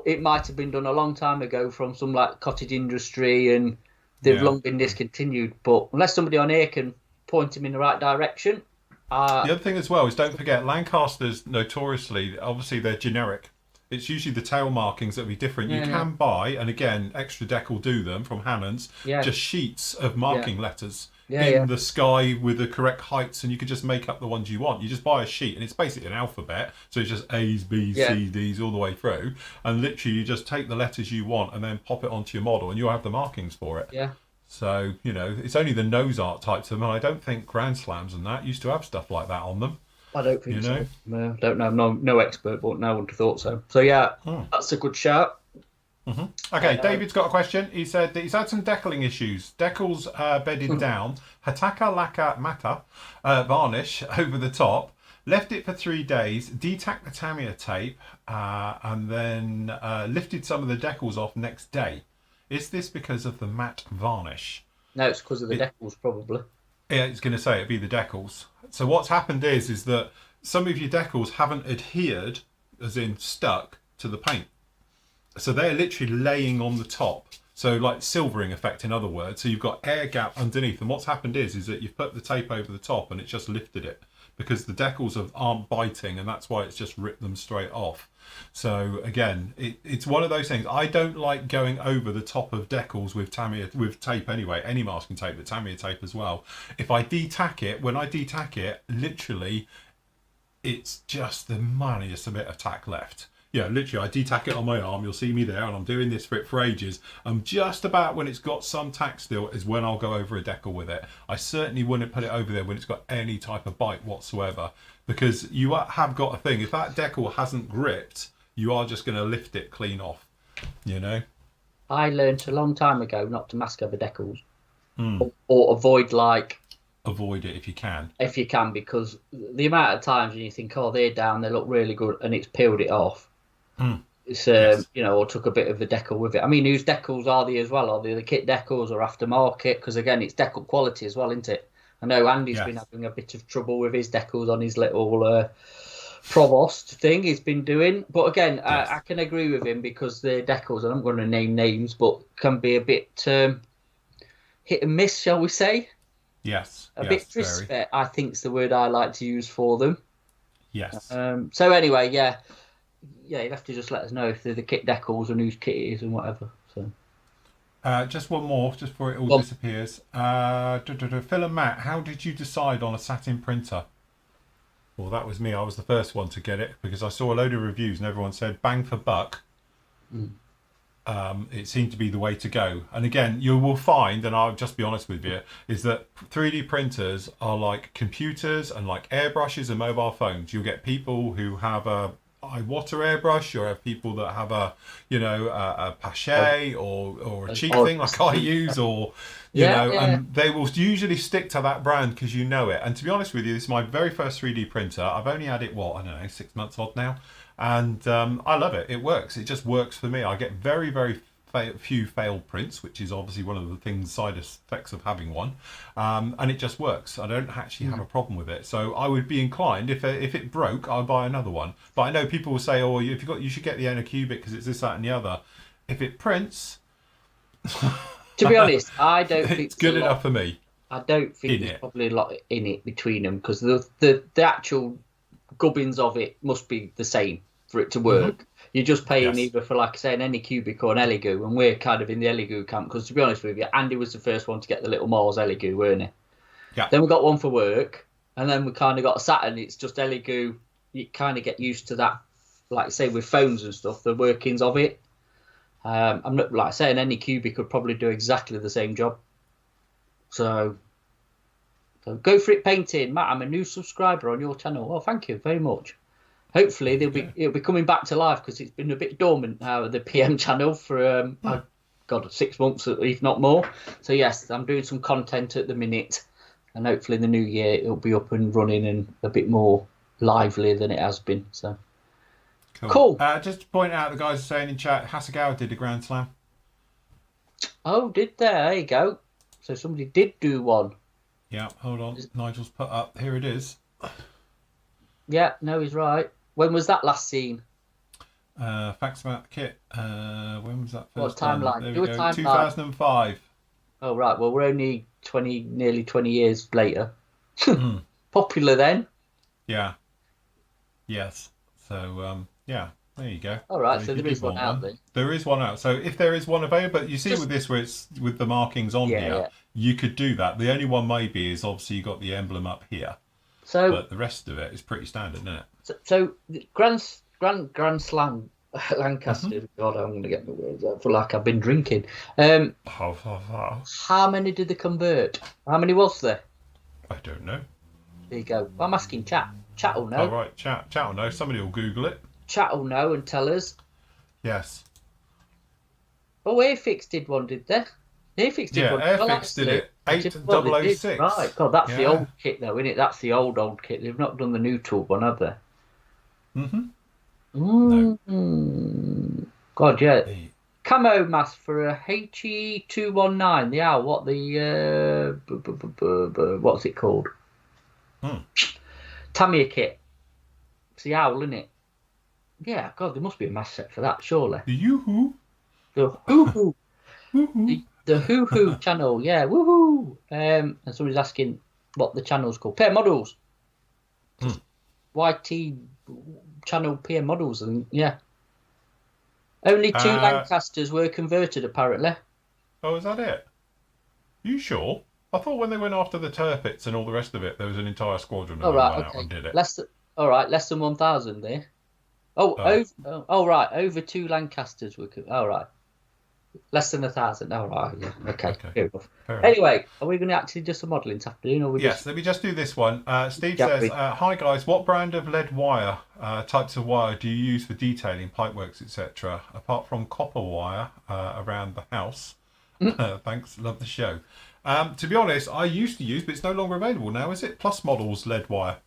[SPEAKER 2] it might have been done a long time ago from some like cottage industry, and they've long been discontinued. But unless somebody on here can point them in the right direction.
[SPEAKER 1] The other thing as well is don't forget Lancasters notoriously, obviously they're generic. It's usually the tail markings that will be different. You can buy, and again, Extra Deck will do them from Hannon's, just sheets of marking letters in the sky with the correct heights, and you can just make up the ones you want. You just buy a sheet, and it's basically an alphabet, so it's just A's, B's, C's, D's all the way through, and literally you just take the letters you want and then pop it onto your model, and you'll have the markings for it.
[SPEAKER 2] Yeah.
[SPEAKER 1] So, you know, it's only the nose art types of them, and I don't think Grand Slams and that used to have stuff like that on them.
[SPEAKER 2] I don't think so. No, don't know. I'm no expert, but no one would have thought so. So yeah, that's a good shout.
[SPEAKER 1] Okay, David's got a question. He said that he's had some decaling issues. Decals bedded down, Hataka Laka Mata varnish over the top. Left it for 3 days, detacked the Tamiya tape, and then lifted some of the decals off next day. Is this because of the matte varnish?
[SPEAKER 2] No, it's because of the decals, probably.
[SPEAKER 1] Yeah, it's going to say it'd be the decals. So what's happened is that some of your decals haven't adhered, as in stuck, to the paint. So they're literally laying on the top. So like silvering effect, in other words. So you've got air gap underneath. And what's happened is that you've put the tape over the top and it's just lifted it. Because the decals aren't biting, and that's why it's just ripped them straight off. So again, it's one of those things. I don't like going over the top of decals with tape anyway, any masking tape, but Tamiya tape as well. If I detack it, when I detack it, literally, it's just the moneyest bit of tack left. Yeah, literally, I detack it on my arm. You'll see me there, and I'm doing this for it for ages. Just about when it's got some tack still is when I'll go over a decal with it. I certainly wouldn't put it over there when it's got any type of bite whatsoever, because you have got a thing. If that decal hasn't gripped, you are just going to lift it clean off. You know.
[SPEAKER 2] I learned a long time ago not to mask over decals, or avoid
[SPEAKER 1] Avoid it if you can.
[SPEAKER 2] If you can, because the amount of times when you think, oh, they're down, they look really good, and it's peeled it off. It's you know, or took a bit of the decal with it. I mean, whose decals are they as well? Are they the kit decals or aftermarket? Because again, it's decal quality as well, isn't it? I know Andy's been having a bit of trouble with his decals on his little Provost thing he's been doing. But again, I can agree with him because the decals, and I'm going to name names, but can be a bit hit and miss, shall we say?
[SPEAKER 1] Yes.
[SPEAKER 2] A bit crisp, I think is the word I like to use for them.
[SPEAKER 1] Yes.
[SPEAKER 2] So anyway, yeah, you'd have to just let us know if they're the kit decals and whose kit it is and whatever. So.
[SPEAKER 1] Just one more, just before it all disappears. Phil and Matt, how did you decide on a satin printer? Well, that was me. I was the first one to get it because I saw a load of reviews and everyone said bang for buck. It seemed to be the way to go. And again, you will find, and I'll just be honest with you, is that 3D printers are like computers and like airbrushes and mobile phones. You'll get people who have a water airbrush, or have people that have a Pache or a cheap thing like I use, or you know, and they will usually stick to that brand because you know it. And to be honest with you, this is my very first 3D printer. I've only had it, I don't know, 6 months odd now, and I love it. It works. It just works for me. I get very, very few failed prints, which is obviously one of the side effects of having one, and it just works. I don't actually have a problem with it, so I would be inclined, if it broke, I'll buy another one. But I know people will say, oh, you should get the Anycubic because it's this, that and the other. If it prints,
[SPEAKER 2] to be honest, I don't think
[SPEAKER 1] it's good enough for me.
[SPEAKER 2] I don't think there's probably a lot in it between them, because the actual gubbins of it must be the same for it to work. You're just paying either for, like I say, an Anycubic or an Elegoo, and we're kind of in the Elegoo camp because, to be honest with you, Andy was the first one to get the little Mars Elegoo, weren't he? Yeah. Then we got one for work, and then we kind of got a Saturn. It's just Elegoo. You kind of get used to that, like I say, with phones and stuff, the workings of it. I'm not, like I say, an Anycubic could probably do exactly the same job. So go for it, painting. Matt, I'm a new subscriber on your channel. Well, thank you very much. Hopefully it'll be coming back to life, because it's been a bit dormant now at the PM channel for 6 months, if not more. So yes, I'm doing some content at the minute, and hopefully in the new year it'll be up and running and a bit more lively than it has been. So cool.
[SPEAKER 1] Just to point out, the guys are saying in chat, Hasegawa did a Grand Slam.
[SPEAKER 2] Oh, did there? There you go. So somebody did do one.
[SPEAKER 1] Yeah, hold on. Nigel's put up. Here it is.
[SPEAKER 2] Yeah, no, he's right. When was that last seen?
[SPEAKER 1] Facts about the kit. When was that
[SPEAKER 2] What
[SPEAKER 1] first done?
[SPEAKER 2] timeline?
[SPEAKER 1] There
[SPEAKER 2] Do
[SPEAKER 1] we
[SPEAKER 2] a
[SPEAKER 1] go.
[SPEAKER 2] timeline.
[SPEAKER 1] 2005.
[SPEAKER 2] Oh, right. Well, we're only nearly 20 years later.
[SPEAKER 1] Mm.
[SPEAKER 2] Popular then.
[SPEAKER 1] Yeah. Yes. So, yeah, there you go.
[SPEAKER 2] All right,
[SPEAKER 1] if
[SPEAKER 2] so
[SPEAKER 1] you
[SPEAKER 2] there is
[SPEAKER 1] did
[SPEAKER 2] one
[SPEAKER 1] want
[SPEAKER 2] out there.
[SPEAKER 1] There is one out. So if there is one available, but you see
[SPEAKER 2] Just-
[SPEAKER 1] with this where it's with the markings on
[SPEAKER 2] Yeah,
[SPEAKER 1] here,
[SPEAKER 2] yeah.
[SPEAKER 1] you could do that. The only one maybe is obviously you got the emblem up here,
[SPEAKER 2] So,
[SPEAKER 1] but the rest of it is pretty standard, isn't it?
[SPEAKER 2] so the Grand Slam Lancaster. God, I'm going to get my words out. I feel like I've been drinking. How many did they convert? How many was there?
[SPEAKER 1] I don't know.
[SPEAKER 2] There you go. I'm asking chat. Chat will know.
[SPEAKER 1] Oh, right, chat will know. Somebody will Google it.
[SPEAKER 2] Chat will know and tell us.
[SPEAKER 1] Yes.
[SPEAKER 2] Oh, Airfix did one, did they? Airfix did one.
[SPEAKER 1] Airfix did it.
[SPEAKER 2] They did. Well, they did.
[SPEAKER 1] 8006.
[SPEAKER 2] Right. God, that's the
[SPEAKER 1] Yeah.
[SPEAKER 2] old kit, though, isn't it? That's the old kit. They've not done the new tool one, have they?
[SPEAKER 1] No.
[SPEAKER 2] God, yeah. Camo mask for a HE219. The owl. What the what's it called? Tamiya kit. It's the owl, isn't it? Yeah. God, there must be a mask set for that, surely.
[SPEAKER 1] The Yoo-hoo.
[SPEAKER 2] The hoo-hoo.
[SPEAKER 1] Woohoo.
[SPEAKER 2] The hoo-hoo channel. Yeah. Woohoo. And somebody's asking what the channel's called. Pair models. YT channel pair models, and yeah. Only 2 Lancasters were converted, apparently.
[SPEAKER 1] Oh, is that it? You sure? I thought when they went after the Turpits and all the rest of it, there was an entire squadron that went out and did it.
[SPEAKER 2] Less than 1,000 there. Over 2 Lancasters were. All right, less than 1,000. All right, yeah, okay. Fair enough. Anyway, are we going to actually do some modelling this afternoon, or
[SPEAKER 1] Yes, let me just do this one. Steve says, "Hi guys, what brand of lead wire types of wire do you use for detailing, pipeworks, etc. Apart from copper wire around the house?" Thanks, love the show. To be honest, I used to use, but it's no longer available now, is it? Plus Models lead wire.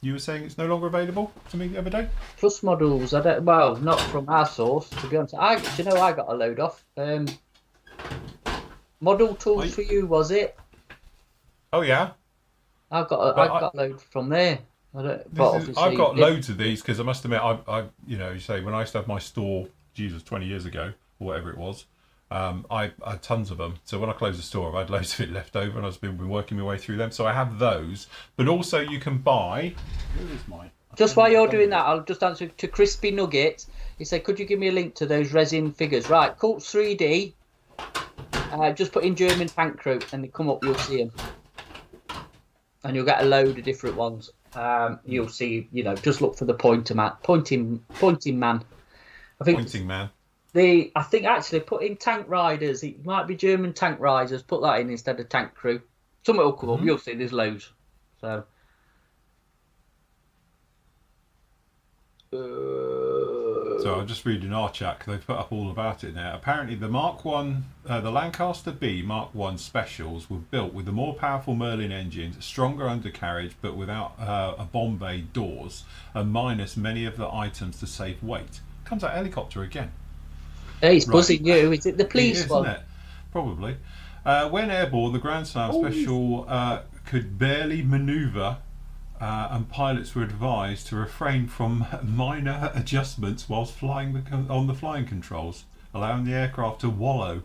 [SPEAKER 1] You were saying it's no longer available to me the other day?
[SPEAKER 2] Plus Models, not from our source, to be honest. I got a load off. Model Tools for you, was it?
[SPEAKER 1] Oh yeah.
[SPEAKER 2] I got a load from there.
[SPEAKER 1] I've got loads of these because I must admit, you say when I used to have my store, 20 years ago or whatever it was, I had tons of them. So when I closed the store, I had loads of it left over, and I've been working my way through them. So I have those, but also you can buy. Where is mine?
[SPEAKER 2] Just while you're doing that, I'll just answer to Crispy Nugget. He said, "Could you give me a link to those resin figures?" Right, Colts 3D. Just put in German tank crew, and they come up. You'll see them, and you'll get a load of different ones. You'll see, just look for the pointing man. I think
[SPEAKER 1] Pointing man.
[SPEAKER 2] I think actually put in tank riders. It might be German tank riders. Put that in instead of tank crew. Something will come up. You'll see. There's loads. So.
[SPEAKER 1] So I'm just reading our chat because they put up all about it now. Apparently the Mark 1, the Lancaster B Mark 1 specials were built with the more powerful Merlin engines, stronger undercarriage but without a Bombay doors, and minus many of the items to save weight. Comes out helicopter again.
[SPEAKER 2] Hey, it's buzzing you. Is it the police one?
[SPEAKER 1] Isn't it? Probably. When airborne, the Grand Slam special could barely manoeuvre, and pilots were advised to refrain from minor adjustments whilst flying on the flying controls, allowing the aircraft to wallow.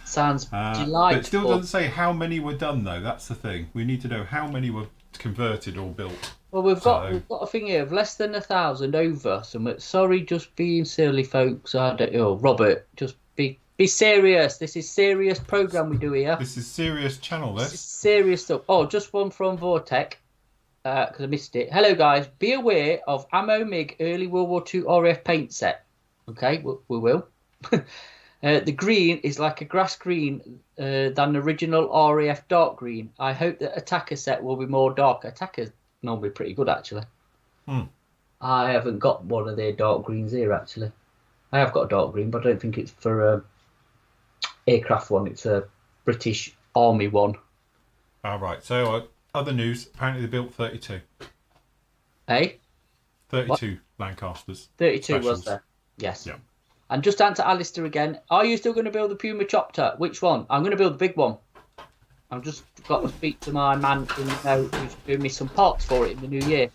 [SPEAKER 2] Sounds delightful.
[SPEAKER 1] But it still doesn't say how many were done, though. That's the thing. We need to know how many were converted or built.
[SPEAKER 2] Well, we've got a thing here of less than 1,000 over. Sorry, just being silly, folks. I don't know, Robert. Just be serious. This is serious program we do here.
[SPEAKER 1] This is serious channel.
[SPEAKER 2] This is serious stuff. Oh, just one from Vortec. Because I missed it. Hello, guys. Be aware of Ammo MiG early World War II RAF paint set. Okay, we will. The green is like a grass green than the original RAF dark green. I hope that Attacker set will be more dark. Attacker's normally pretty good, actually. I haven't got one of their dark greens here, actually. I have got a dark green, but I don't think it's for aircraft one. It's a British Army one.
[SPEAKER 1] All right. So other news. Apparently they built 32.
[SPEAKER 2] Hey?
[SPEAKER 1] 32 Lancasters.
[SPEAKER 2] 32
[SPEAKER 1] specials.
[SPEAKER 2] was there? Yes.
[SPEAKER 1] Yeah.
[SPEAKER 2] And just to answer Alistair again, are you still going to build the Puma chopper? Which one? I'm going to build the big one. I've just got to speak to my man who's doing me some parts for it in the new year.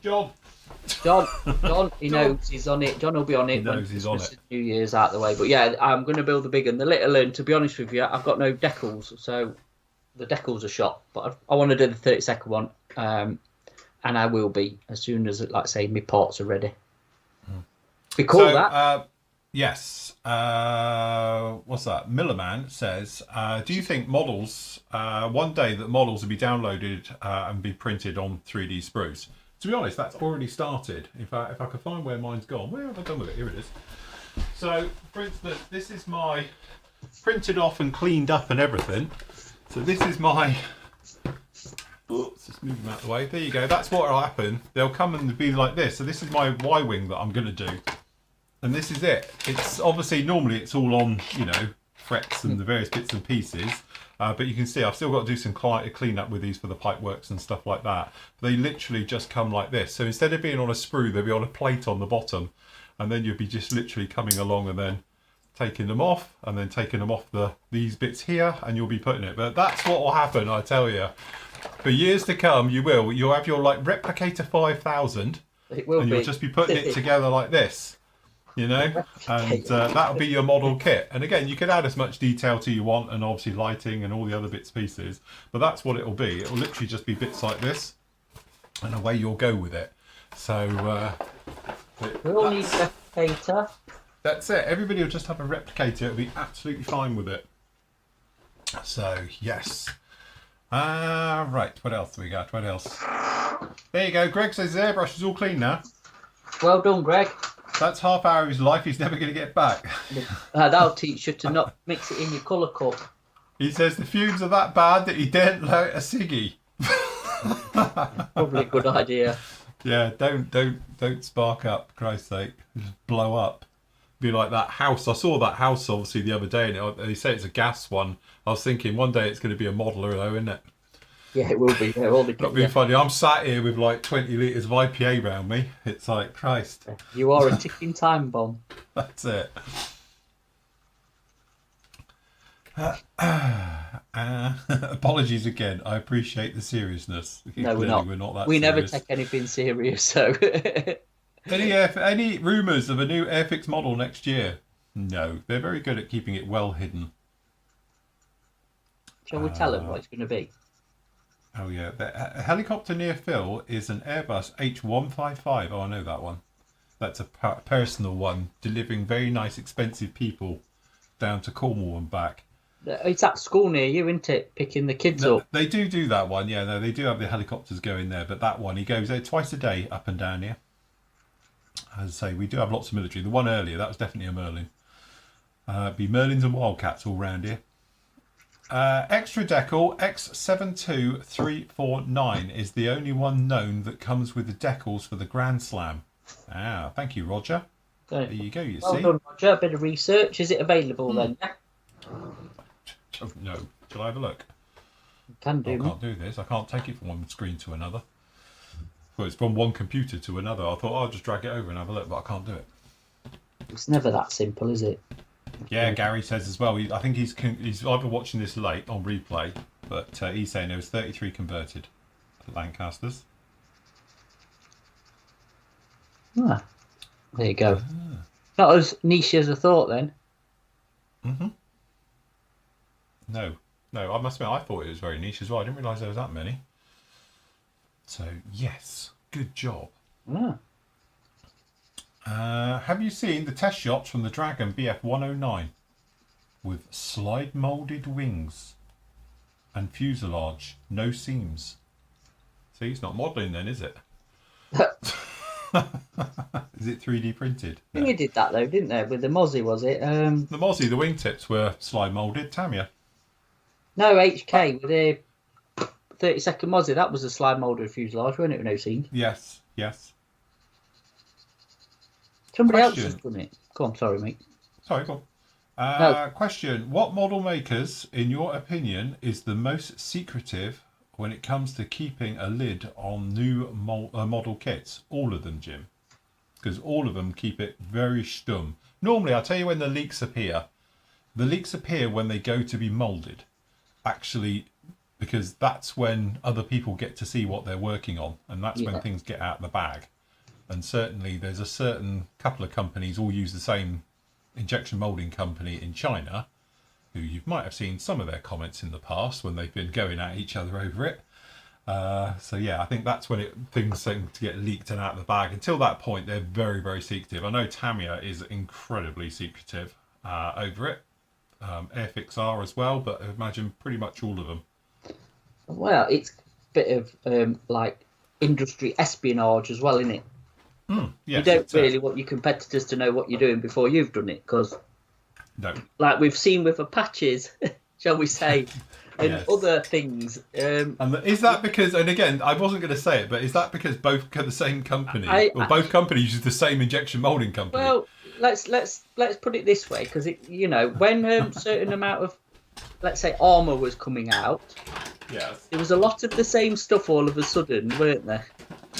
[SPEAKER 1] John,
[SPEAKER 2] he knows he's on it. John will be on it when
[SPEAKER 1] he's on it.
[SPEAKER 2] New Year's out of the way. But yeah, I'm going to build the big one. The little one, to be honest with you, I've got no decals, so the decals are shot. But I want to do the 30-second one, and I will be as soon as, like I say, my parts are ready. Be cool, that.
[SPEAKER 1] Yes. What's that? Millerman says, do you think models, one day that models will be downloaded and be printed on 3D sprues? To be honest, that's already started. If I could find where mine's gone. Where have I done with it? Here it is. So, for instance, this is my printed off and cleaned up and everything. So this is my... Oops, just move them out of the way. There you go. That's what will happen. They'll come and be like this. So this is my Y-wing that I'm going to do. And this is it. It's obviously, normally it's all on, frets and the various bits and pieces. But you can see I've still got to do some clean up with these for the pipe works and stuff like that. They literally just come like this. So instead of being on a sprue, they'll be on a plate on the bottom. And then you'll be just literally coming along and then taking them off and then taking them off these bits here, and you'll be putting it. But that's what will happen, I tell you. For years to come, you'll have your Replicator 5000, and you'll just be putting it together like this. And that'll be your model kit. And again, you can add as much detail to you want, and obviously lighting and all the other bits pieces, but that's what it'll be. It'll literally just be bits like this, and away you'll go with it. So
[SPEAKER 2] we all need a replicator.
[SPEAKER 1] That's it. Everybody will just have a replicator. It'll be absolutely fine with it. So yes. Right, what else do we got? What else? There you go. Greg says his airbrush is all clean now.
[SPEAKER 2] Well done, Greg.
[SPEAKER 1] That's half hour of his life he's never going to get back.
[SPEAKER 2] That'll teach you to not mix it in your colour cup.
[SPEAKER 1] He says the fumes are that bad that he daren't light a ciggy.
[SPEAKER 2] Probably a good idea.
[SPEAKER 1] Yeah, don't spark up, for Christ's sake. Just blow up. Be like that house. I saw that house obviously the other day, and they say it's a gas one. I was thinking one day it's going to be a modeler though, isn't it?
[SPEAKER 2] Yeah, it will be. Yeah, all the
[SPEAKER 1] That'd be funny. I'm sat here with like 20 litres of IPA around me. It's like, Christ.
[SPEAKER 2] You are a ticking time bomb.
[SPEAKER 1] That's it. Apologies again. I appreciate the seriousness.
[SPEAKER 2] No, we're not.
[SPEAKER 1] We're not that
[SPEAKER 2] we
[SPEAKER 1] serious.
[SPEAKER 2] never take anything serious, so...
[SPEAKER 1] Any rumours of a new Airfix model next year? No. They're very good at keeping it well hidden.
[SPEAKER 2] Shall we tell them what it's going to be?
[SPEAKER 1] Oh yeah, the helicopter near Phil is an Airbus H155. Oh, I know that one. That's a personal one, delivering very nice, expensive people down to Cornwall and back.
[SPEAKER 2] It's at school near you, isn't it? Picking the kids up.
[SPEAKER 1] They do that one. Yeah, no, they do have the helicopters going there, but that one he goes there twice a day up and down here. As I say, we do have lots of military. The one earlier, that was definitely a Merlin. Be Merlins and Wildcats all round here. Extra Decal X72349 is the only one known that comes with the decals for the Grand Slam. Thank you, Roger. There you go, you see.
[SPEAKER 2] Well done, Roger. A bit of research. Is it available then? Yeah?
[SPEAKER 1] No. Shall I have a look?
[SPEAKER 2] You can do.
[SPEAKER 1] I can't do this. I can't take it from one screen to another. Well, it's from one computer to another. I thought I'll just drag it over and have a look, but I can't do it.
[SPEAKER 2] It's never that simple, is it?
[SPEAKER 1] Yeah, Gary says as well. I think he's either watching this late on replay, but he's saying there was 33 converted to Lancasters.
[SPEAKER 2] There you go. Not as niche as I thought then.
[SPEAKER 1] No, I must admit, I thought it was very niche as well. I didn't realise there was that many. So, yes, good job. Have you seen the test shots from the Dragon BF109 with slide moulded wings and fuselage, no seams? See, it's not modelling then, is it? Is it 3D printed?
[SPEAKER 2] I think you did that though, didn't they? With the Mozzie, was it?
[SPEAKER 1] The Mozzie, the wingtips were slide moulded. Tamia?
[SPEAKER 2] No, HK with a 30-second Mozzie. That was a slide moulded fuselage, wasn't it? With no seams.
[SPEAKER 1] Yes.
[SPEAKER 2] Somebody else has done it. Go on, sorry, mate.
[SPEAKER 1] Sorry, go on. Question. What model makers, in your opinion, is the most secretive when it comes to keeping a lid on new model kits? All of them, Jim. Because all of them keep it very stum. normally I'll tell you when the leaks appear. The leaks appear when they go to be moulded, actually, because that's when other people get to see what they're working on, and that's when things get out of the bag. And certainly there's a certain couple of companies all use the same injection moulding company in China, who you might have seen some of their comments in the past when they've been going at each other over it. So yeah, I think that's when things seem to get leaked and out of the bag. Until that point, they're very, very secretive. I know Tamiya is incredibly secretive over it. Airfix are as well, but I imagine pretty much all of them.
[SPEAKER 2] Well, it's a bit of like industry espionage as well, isn't it?
[SPEAKER 1] Yes,
[SPEAKER 2] you don't really want your competitors to know what you're doing before you've done it, because, like we've seen with Apaches, shall we say, and other things. And
[SPEAKER 1] is that because? And again, I wasn't going to say it, but is that because both the same company, or both companies use the same injection molding company?
[SPEAKER 2] Well, let's put it this way, because when certain amount of, let's say, armour was coming out, there was a lot of the same stuff all of a sudden, weren't there?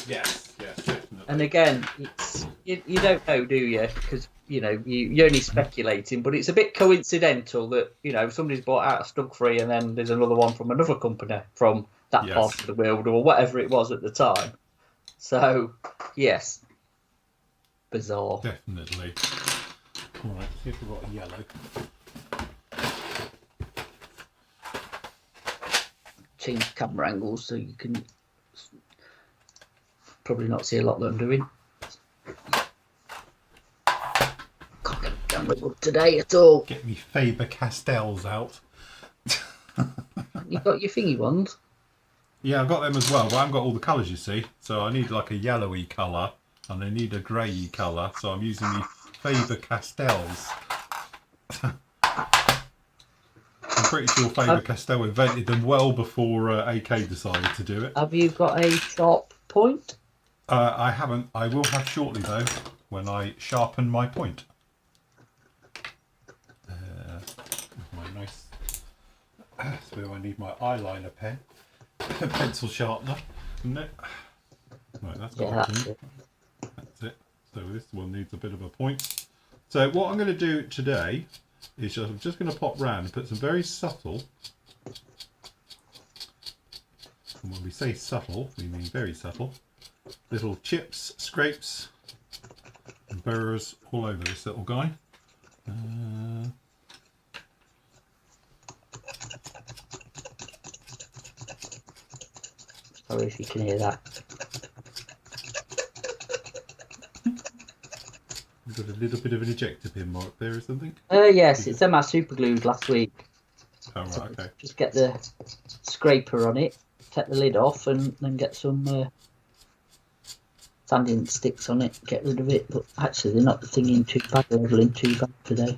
[SPEAKER 1] Yes, definitely.
[SPEAKER 2] And again, it's you don't know, do you? Because you're only speculating, but it's a bit coincidental that somebody's bought out a Stug Free and then there's another one from another company from that part of the world or whatever it was at the time. So, yes, bizarre.
[SPEAKER 1] Definitely. All right, see if we've got a yellow.
[SPEAKER 2] Change camera angles so you can probably not see a lot that I'm doing. Can't get it down the wood today at all.
[SPEAKER 1] Get me Faber-Castells out.
[SPEAKER 2] You've got your thingy ones?
[SPEAKER 1] Yeah, I've got them as well, but I haven't got all the colours, you see. So I need like a yellowy colour, and I need a greyy colour, so I'm using the Faber-Castells. I'm pretty sure Faber-Castell invented them well before AK decided to do it.
[SPEAKER 2] Have you got a sharp point?
[SPEAKER 1] I haven't. I will have shortly though, when I sharpen my point. My nice. That's where I need my eyeliner pen, pencil sharpener, isn't it? Right, that's got
[SPEAKER 2] that's it.
[SPEAKER 1] That's it. So this one needs a bit of a point. So what I'm going to do today is I'm just going to pop round and put some very subtle. And when we say subtle, we mean very subtle. Little chips, scrapes, and burrs all over this little guy.
[SPEAKER 2] Sorry if you can hear that.
[SPEAKER 1] You've got a little bit of an ejector pin mark there or something?
[SPEAKER 2] Yes, it's them I super glued last week.
[SPEAKER 1] Oh, right, okay.
[SPEAKER 2] Just get the scraper on it, take the lid off, and then get some sanding sticks on it, get rid of it. But actually, they're not thinking too bad, leveling too bad today.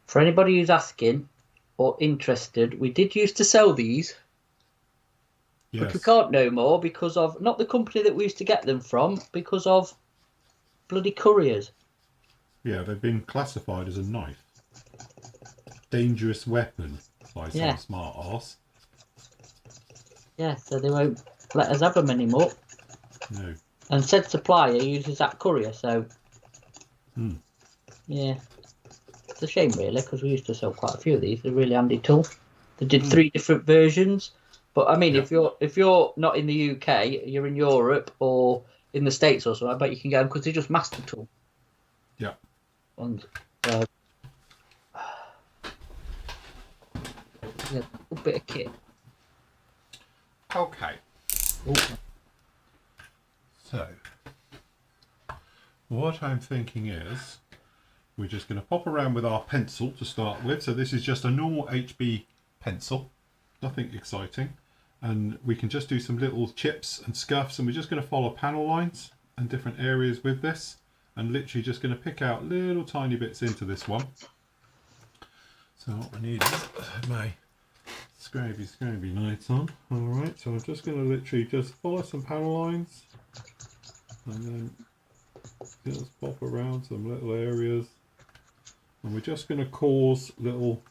[SPEAKER 2] For anybody who's asking or interested, we did used to sell these, but we can't no more because of, not the company that we used to get them from, because of bloody couriers.
[SPEAKER 1] Yeah, they've been classified as a knife. Dangerous weapon by some smart arse.
[SPEAKER 2] Yeah, so they won't let us have them anymore.
[SPEAKER 1] No.
[SPEAKER 2] And said supplier uses that courier, so... Yeah. It's a shame, really, because we used to sell quite a few of these. They're a really handy tool. They did 3 different versions. But, I mean, if you're not in the UK, you're in Europe or in the States or something, I bet you can get them because they're just master tool.
[SPEAKER 1] Yeah.
[SPEAKER 2] And, yeah, a bit of kit.
[SPEAKER 1] Okay.
[SPEAKER 2] Ooh.
[SPEAKER 1] So, what I'm thinking is, we're just going to pop around with our pencil to start with. So this is just a normal HB pencil, nothing exciting. And we can just do some little chips and scuffs, and we're just going to follow panel lines and different areas with this, and literally just going to pick out little tiny bits into this one. So what we need is my scraby lights on. Alright, so I'm just going to literally just follow some panel lines, and then Just pop around some little areas, and we're just going to cause little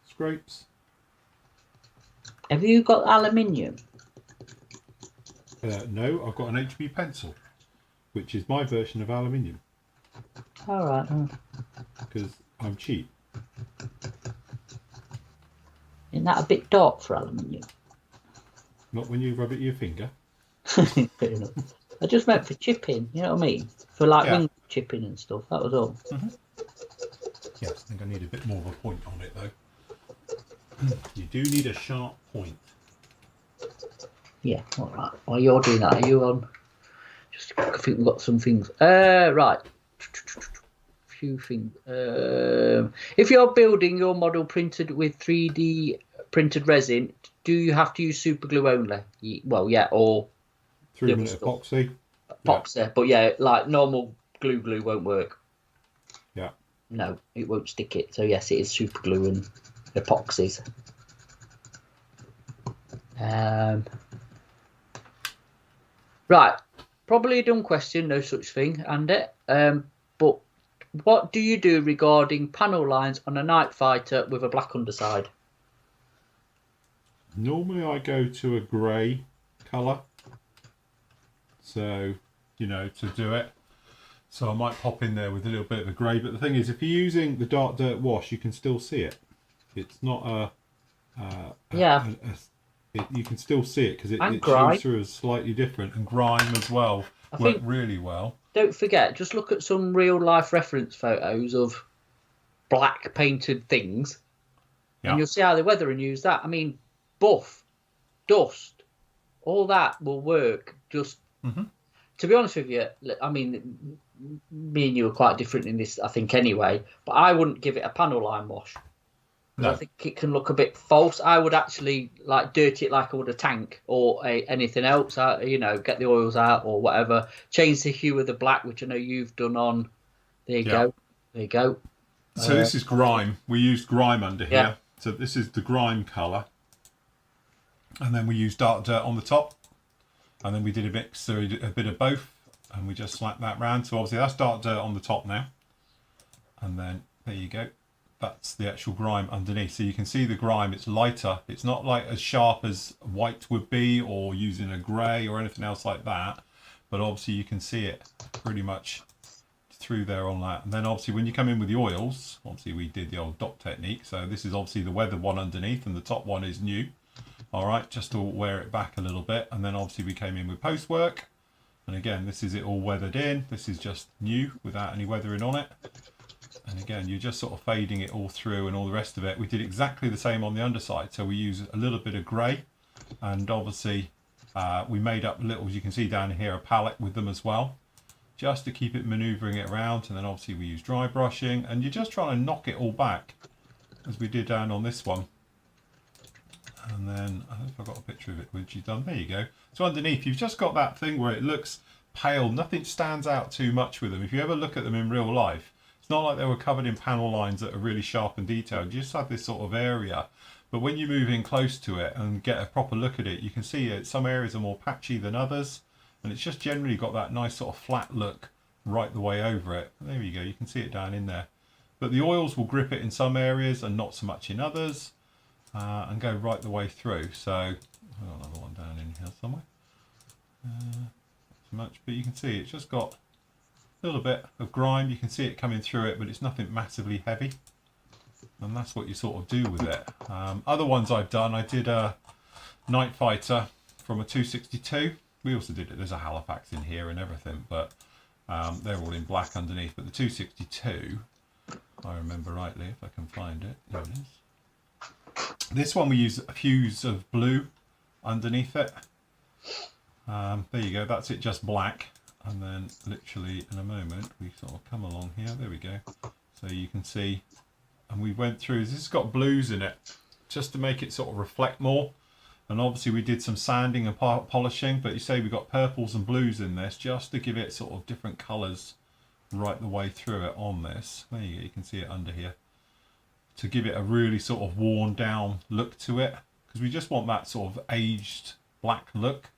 [SPEAKER 1] scrapes.
[SPEAKER 2] Have you got aluminium?
[SPEAKER 1] No, I've got an HB pencil, which is my version of aluminium.
[SPEAKER 2] All right.
[SPEAKER 1] Because I'm cheap.
[SPEAKER 2] Isn't that a bit dark for aluminium?
[SPEAKER 1] Not when you rub it your finger.
[SPEAKER 2] Fair enough. I just meant for chipping, you know what I mean? For like wing chipping and stuff, that was all.
[SPEAKER 1] Yes, I think I need a bit more of a point on it though. You do need a sharp point.
[SPEAKER 2] Yeah, all right. While you're doing that, are you on? Just, I think we've got some things. Right. Few things. If you're building your model printed with 3D printed resin, do you have to use super glue only? Well, yeah, or
[SPEAKER 1] 3-minute epoxy.
[SPEAKER 2] Epoxy, yeah. But yeah, like normal glue won't work.
[SPEAKER 1] Yeah.
[SPEAKER 2] No, it won't stick it. So yes, it is super glue and epoxies. Right, probably a dumb question, no such thing, Andy. But what do you do regarding panel lines on a night fighter with a black underside?
[SPEAKER 1] Normally I go to a grey colour. So, you know, to do it. So I might pop in there with a little bit of a grey. But the thing is, if you're using the dark dirt wash, you can still see it. It's not you can still see it because it shows through as slightly different, and grime as well work really well.
[SPEAKER 2] Don't forget, just look at some real life reference photos of black painted things, and you'll see how they weather and use that. I mean, buff, dust, all that will work. Just to be honest with you, I mean, me and you are quite different in this, I think, anyway. But I wouldn't give it a panel line wash. No. I think it can look a bit false. I would actually like dirty it like I would a tank or anything else. You know, get the oils out or whatever. Change the hue of the black, which I know you've done on. There you go. There you go.
[SPEAKER 1] So this is grime. We used grime under here. Yeah. So this is the grime colour. And then we used dark dirt on the top. And then we did a bit of both. And we just slapped that round. So obviously that's dark dirt on the top now. And then there you go. That's the actual grime underneath. So you can see the grime, it's lighter. It's not like as sharp as white would be or using a grey or anything else like that. But obviously you can see it pretty much through there on that. And then obviously when you come in with the oils, obviously we did the old dot technique. So this is obviously the weathered one underneath and the top one is new. All right, just to wear it back a little bit. And then obviously we came in with post work. And again, this is it all weathered in. This is just new without any weathering on it. And again, you're just sort of fading it all through and all the rest of it. We did exactly the same on the underside. So we use a little bit of grey. And obviously we made up little, you can see down here, a palette with them as well. Just to keep it manoeuvring it around. And then obviously we use dry brushing. And you're just trying to knock it all back, as we did down on this one. And then, I don't know if I've got a picture of it, which you've done. There you go. So underneath, you've just got that thing where it looks pale. Nothing stands out too much with them. If you ever look at them in real life, it's not like they were covered in panel lines that are really sharp and detailed. You just have this sort of area. But when you move in close to it and get a proper look at it, you can see it. Some areas are more patchy than others. And it's just generally got that nice sort of flat look right the way over it. There you go. You can see it down in there. But the oils will grip it in some areas and not so much in others. And go right the way through. So I've got another one down in here somewhere. Not so much, but you can see it's just got a little bit of grime. You can see it coming through it, but it's nothing massively heavy. And that's what you sort of do with it. Other ones I've done, I did a Night Fighter from a 262. We also did it. There's a Halifax in here and everything, but they're all in black underneath. But the 262, if I remember rightly, if I can find it, there it is. This one we use a hues of blue underneath it. There you go, that's it, just black. And then literally in a moment we sort of come along here, there we go. So you can see, and we went through, this has got blues in it just to make it sort of reflect more. And obviously we did some sanding and polishing, but you say we got purples and blues in this just to give it sort of different colours right the way through it on this. There you go, you can see it under here. To give it a really sort of worn down look to it, because we just want that sort of aged black look.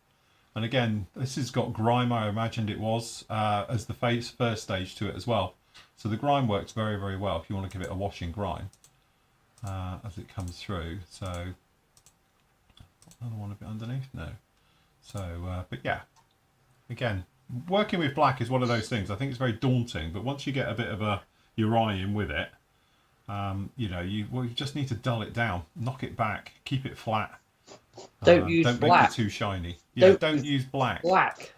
[SPEAKER 1] And again, this has got grime, I imagined it was, as the first stage to it as well. So the grime works very, very well if you want to give it a washing grime as it comes through. So, another one a bit underneath? No. So, but yeah, again, working with black is one of those things. I think it's very daunting, but once you get a bit of your eye in with it, you know, you just need to dull it down, knock it back, keep it flat.
[SPEAKER 2] Don't use
[SPEAKER 1] don't
[SPEAKER 2] black.
[SPEAKER 1] make it too shiny. Yeah, don't use black.
[SPEAKER 2] Black.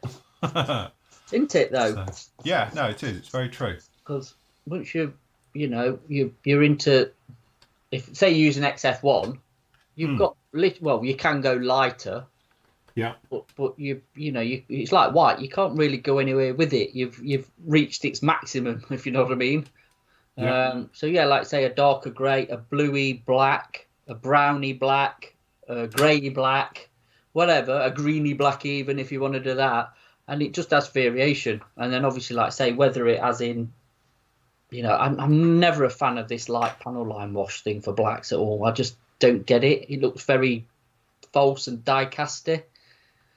[SPEAKER 2] Isn't it though?
[SPEAKER 1] So, yeah, no, it is. It's very true.
[SPEAKER 2] Because once you're into, if say you use an XF1, you've got you can go lighter.
[SPEAKER 1] Yeah.
[SPEAKER 2] But it's like white. You can't really go anywhere with it. You've reached its maximum, if you know what I mean.
[SPEAKER 1] Yeah.
[SPEAKER 2] So yeah, like say a darker grey, a bluey black, a browny black, a grey black, whatever, a greeny black even if you want to do that, and it just has variation. And then obviously, like say, whether it as in, you know, I'm never a fan of this light panel line wash thing for blacks at all. I just don't get it. It looks very false and die-casty.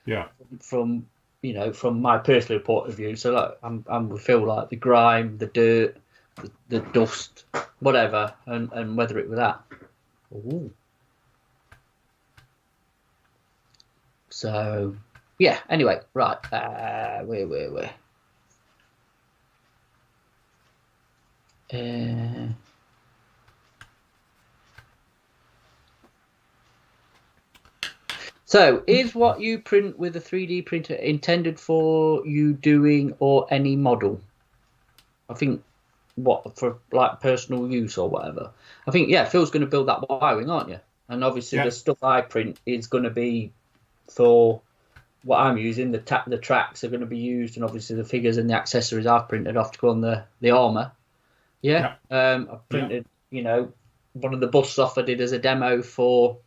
[SPEAKER 1] Yeah.
[SPEAKER 2] From my personal point of view. So like I feel like the grime, the dirt, the dust, whatever, and whether it with that. Ooh. So yeah. Anyway, right. Where? So, is what you print with a 3D printer intended for you doing or any model? I think, for like personal use or whatever. I think, yeah, Phil's going to build that wiring, aren't you? And obviously the stuff I print is going to be for what I'm using. The tracks are going to be used, and obviously the figures and the accessories I've printed off to go on the armour. Yeah. I printed, one of the busts off I did as a demo for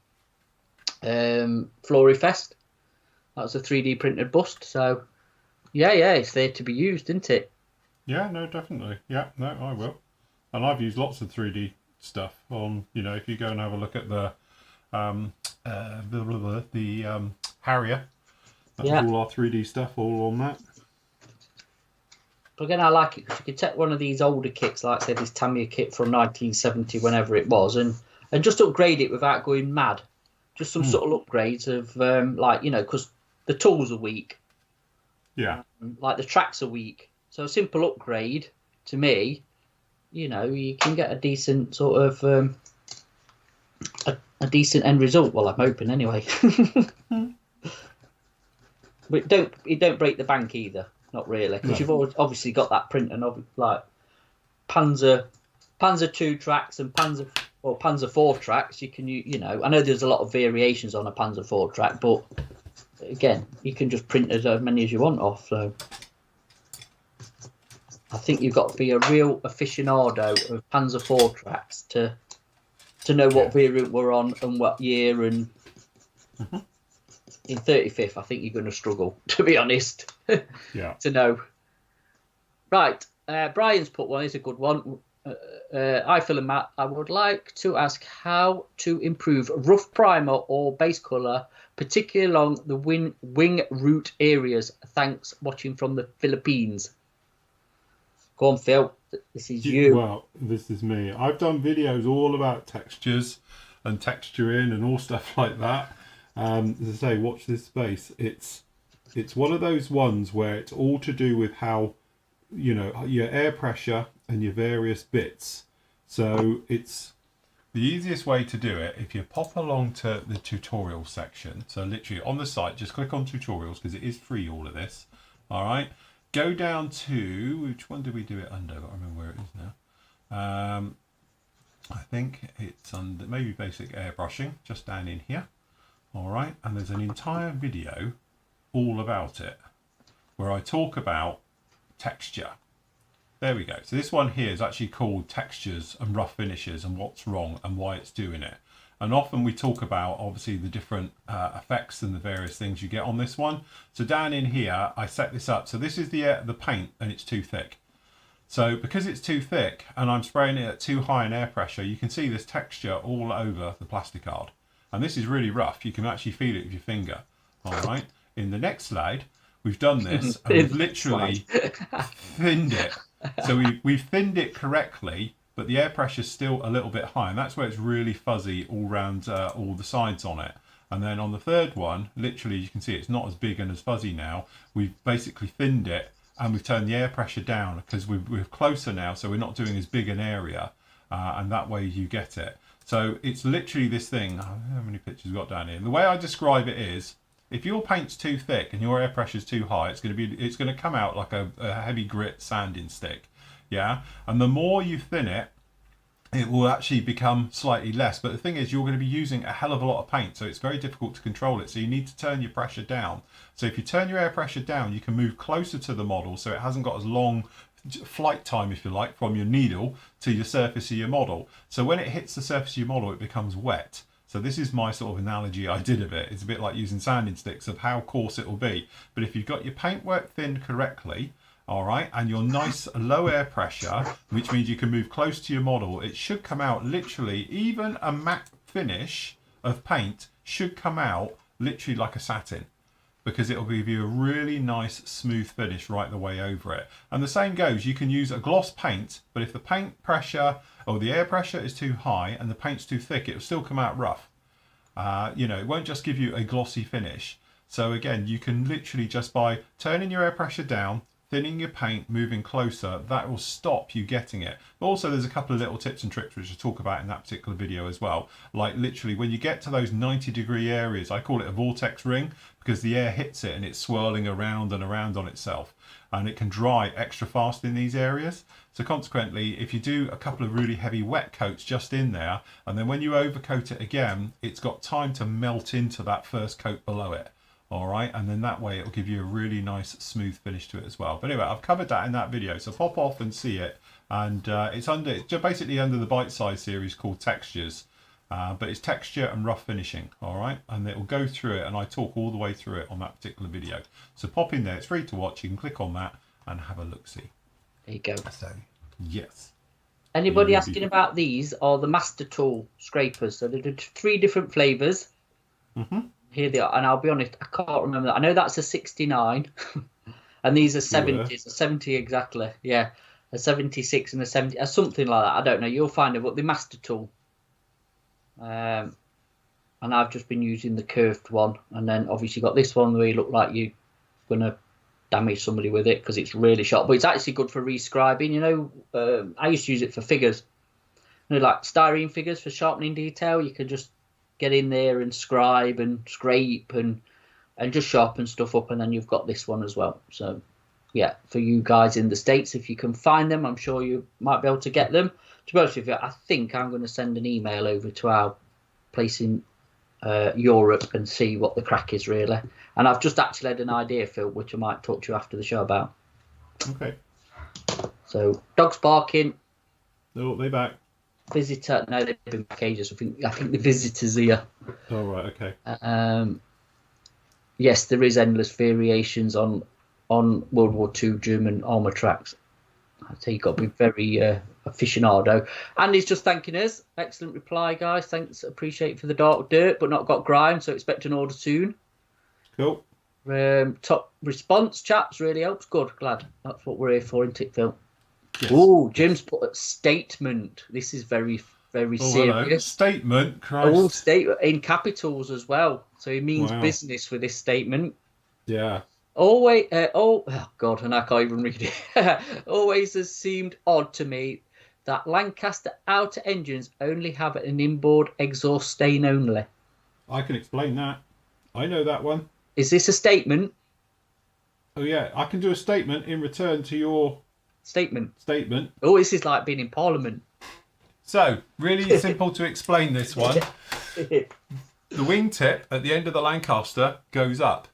[SPEAKER 2] Flory Fest. That was a 3D printed bust. So yeah, it's there to be used, isn't it?
[SPEAKER 1] Yeah, no, definitely. Yeah, no, I will. And I've used lots of 3D stuff on, if you go and have a look at the Harrier, that's all our 3D stuff all on that.
[SPEAKER 2] But again, I like it because you could take one of these older kits, like say this Tamiya kit from 1970, whenever it was, and just upgrade it without going mad. Just some subtle upgrades of because the tools are weak.
[SPEAKER 1] Yeah.
[SPEAKER 2] Like the tracks are weak. So a simple upgrade, to me, you can get a decent sort of a decent end result. Well, I'm hoping anyway. But it don't break the bank either. Not really, because you've obviously got that print and like Panzer 2 tracks and Panzer 4 tracks. You can I know there's a lot of variations on a Panzer 4 track, but again, you can just print as many as you want off. So I think you've got to be a real aficionado of Panzer 4 tracks to know what variant we're on and what year. And in 35th, I think you're going to struggle, to be honest. To know. Right, Brian's put one. Is a good one. I, Phil and Matt, I would like to ask how to improve rough primer or base colour, particularly along the wing root areas. Thanks, watching from the Philippines. Go on, Phil. This is you.
[SPEAKER 1] Well, this is me. I've done videos all about textures and texturing and all stuff like that. As I say, watch this space. It's one of those ones where it's all to do with how, your air pressure and your various bits. So it's the easiest way to do it, if you pop along to the tutorial section. So literally on the site, just click on tutorials because it is free, all of this. All right. Go down to, which one did we do it under? I don't remember where it is now. I think it's under maybe basic airbrushing, just down in here. All right. And there's an entire video all about it where I talk about texture. There we go. So this one here is actually called textures and rough finishes and what's wrong and why it's doing it. And often we talk about obviously the different effects and the various things you get on this one. So down in here, I set this up. So this is the paint and it's too thick. So because it's too thick and I'm spraying it at too high an air pressure, you can see this texture all over the plastic card. And this is really rough. You can actually feel it with your finger. All right. in the next slide, we've done this and we've literally thinned it. So we've thinned it correctly, but the air pressure's still a little bit high, and that's where it's really fuzzy all around all the sides on it. And then on the third one, literally you can see it's not as big and as fuzzy now. We've basically thinned it and we've turned the air pressure down because we're closer now, so we're not doing as big an area, and that way you get it. So it's literally this thing. How many pictures we've got down here? And the way I describe it is, if your paint's too thick and your air pressure's too high, it's going to come out like a heavy grit sanding stick. Yeah, and the more you thin it, it will actually become slightly less. But the thing is, you're going to be using a hell of a lot of paint, so it's very difficult to control it. So you need to turn your pressure down. So if you turn your air pressure down, you can move closer to the model, so it hasn't got as long flight time, if you like, from your needle to your surface of your model. So when it hits the surface of your model, it becomes wet. So this is my sort of analogy I did of it. It's a bit like using sanding sticks of how coarse it will be. But if you've got your paintwork thinned correctly, all right, and your nice low air pressure, which means you can move close to your model, it should come out literally, even a matte finish of paint should come out literally like a satin, because it'll give you a really nice smooth finish right the way over it. And the same goes, you can use a gloss paint, but if the paint pressure or the air pressure is too high and the paint's too thick, it'll still come out rough. You know, it won't just give you a glossy finish. So again, you can literally, just by turning your air pressure down, thinning your paint, moving closer, that will stop you getting it. But also there's a couple of little tips and tricks which I talk about in that particular video as well. Like literally when you get to those 90-degree areas, I call it a vortex ring, because the air hits it and it's swirling around and around on itself, and it can dry extra fast in these areas. So consequently, if you do a couple of really heavy wet coats just in there, and then when you overcoat it again, it's got time to melt into that first coat below it. All right, and then that way it'll give you a really nice smooth finish to it as well. But anyway, I've covered that in that video, so pop off and see it. And it's basically under the bite size series called textures, but it's texture and rough finishing. All right, and it will go through it, and I talk all the way through it on that particular video. So pop in there, it's free to watch. You can click on that and have a look see.
[SPEAKER 2] There you go.
[SPEAKER 1] So yes.
[SPEAKER 2] Anybody asking about these are the Master Tool scrapers. So they're 3 different flavors. Here they are, and I'll be honest, I can't remember that. I know that's a 69, and these are 70s, a 70 exactly, yeah, a 76 and a 70, or something like that. I don't know. You'll find it, but the Master Tool. And I've just been using the curved one, and then obviously got this one where you look like you're gonna damage somebody with it because it's really sharp. But it's actually good for rescribing. You know, I used to use it for figures, you know, like styrene figures for sharpening detail. You could just get in there and scribe and scrape and just sharpen stuff up, and then you've got this one as well. So yeah, for you guys in the States, if you can find them, I'm sure you might be able to get them. To be honest with you, I think I'm going to send an email over to our place in Europe and see what the crack is really. And I've just actually had an idea, Phil, which I might talk to you after the show about.
[SPEAKER 1] Okay.
[SPEAKER 2] So dogs barking.
[SPEAKER 1] Oh, they're back.
[SPEAKER 2] Visitor, no, they've been back ages. I think the visitor's here.
[SPEAKER 1] Oh, right, okay.
[SPEAKER 2] Yes, there is endless variations on World War II German armour tracks. I'd say you've got to be very aficionado. And he's just thanking us. Excellent reply, guys. Thanks, appreciate it for the dark dirt, but not got grime, so expect an order soon.
[SPEAKER 1] Cool.
[SPEAKER 2] Top response, chaps, really helps. Good, glad. That's what we're here for, isn't it, Phil?
[SPEAKER 1] Yes.
[SPEAKER 2] Oh, Jim's put a statement. This is very, very serious.
[SPEAKER 1] Hello. Statement, Christ.
[SPEAKER 2] Oh, statement in capitals as well. So he means business with this statement.
[SPEAKER 1] Yeah.
[SPEAKER 2] Always, oh God, and I can't even read it. Always has seemed odd to me that Lancaster outer engines only have an inboard exhaust stain only.
[SPEAKER 1] I can explain that. I know that one.
[SPEAKER 2] Is this a statement?
[SPEAKER 1] Oh yeah, I can do a statement in return to your
[SPEAKER 2] statement.
[SPEAKER 1] Oh,
[SPEAKER 2] this is like being in Parliament.
[SPEAKER 1] So, really simple to explain this one. The wingtip at the end of the Lancaster goes up.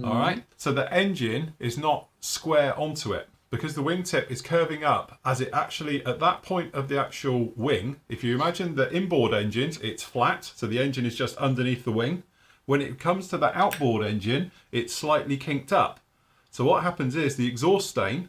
[SPEAKER 1] All right, so the engine is not square onto it because the wingtip is curving up as it actually, at that point of the actual wing, if you imagine the inboard engines, it's flat, so the engine is just underneath the wing. When it comes to the outboard engine, it's slightly kinked up. So what happens is the exhaust stain,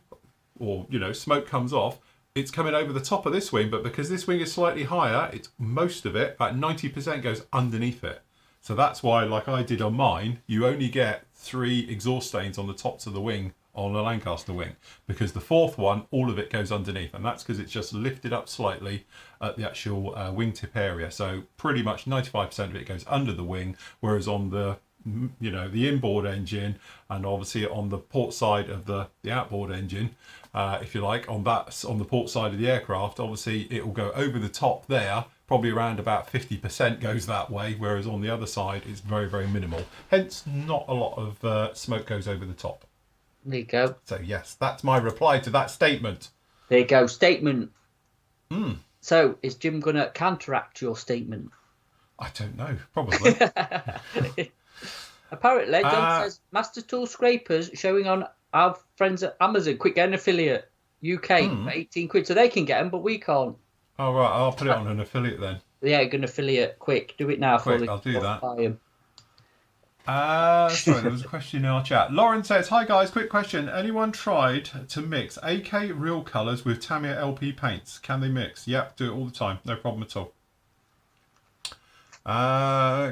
[SPEAKER 1] or smoke comes off, it's coming over the top of this wing, but because this wing is slightly higher, it's most of it, about 90% goes underneath it. So that's why, like I did on mine, you only get 3 exhaust stains on the tops of the wing on a Lancaster wing, because the 4th one, all of it goes underneath, and that's because it's just lifted up slightly at the actual wingtip area. So pretty much 95% of it goes under the wing, whereas on the the inboard engine, and obviously on the port side of the outboard engine, if you like, on the port side of the aircraft, obviously it will go over the top there. Probably around about 50% goes that way, whereas on the other side it's very, very minimal. Hence, not a lot of smoke goes over the top.
[SPEAKER 2] There you go.
[SPEAKER 1] So yes, that's my reply to that statement.
[SPEAKER 2] There you go. Statement. So is Jim going to counteract your statement?
[SPEAKER 1] I don't know. Probably.
[SPEAKER 2] Apparently, John says Master Tool Scrapers showing on our friends at Amazon. Quick, get an affiliate. UK for 18 quid. So they can get them, but we can't.
[SPEAKER 1] Oh, right. I'll put it on an affiliate then.
[SPEAKER 2] Yeah, get an affiliate. Quick, do it now.
[SPEAKER 1] Quick, I'll do that. Sorry, there was a question in our chat. Lauren says, hi guys, quick question. Anyone tried to mix AK real colours with Tamiya LP paints? Can they mix? Yep, do it all the time. No problem at all.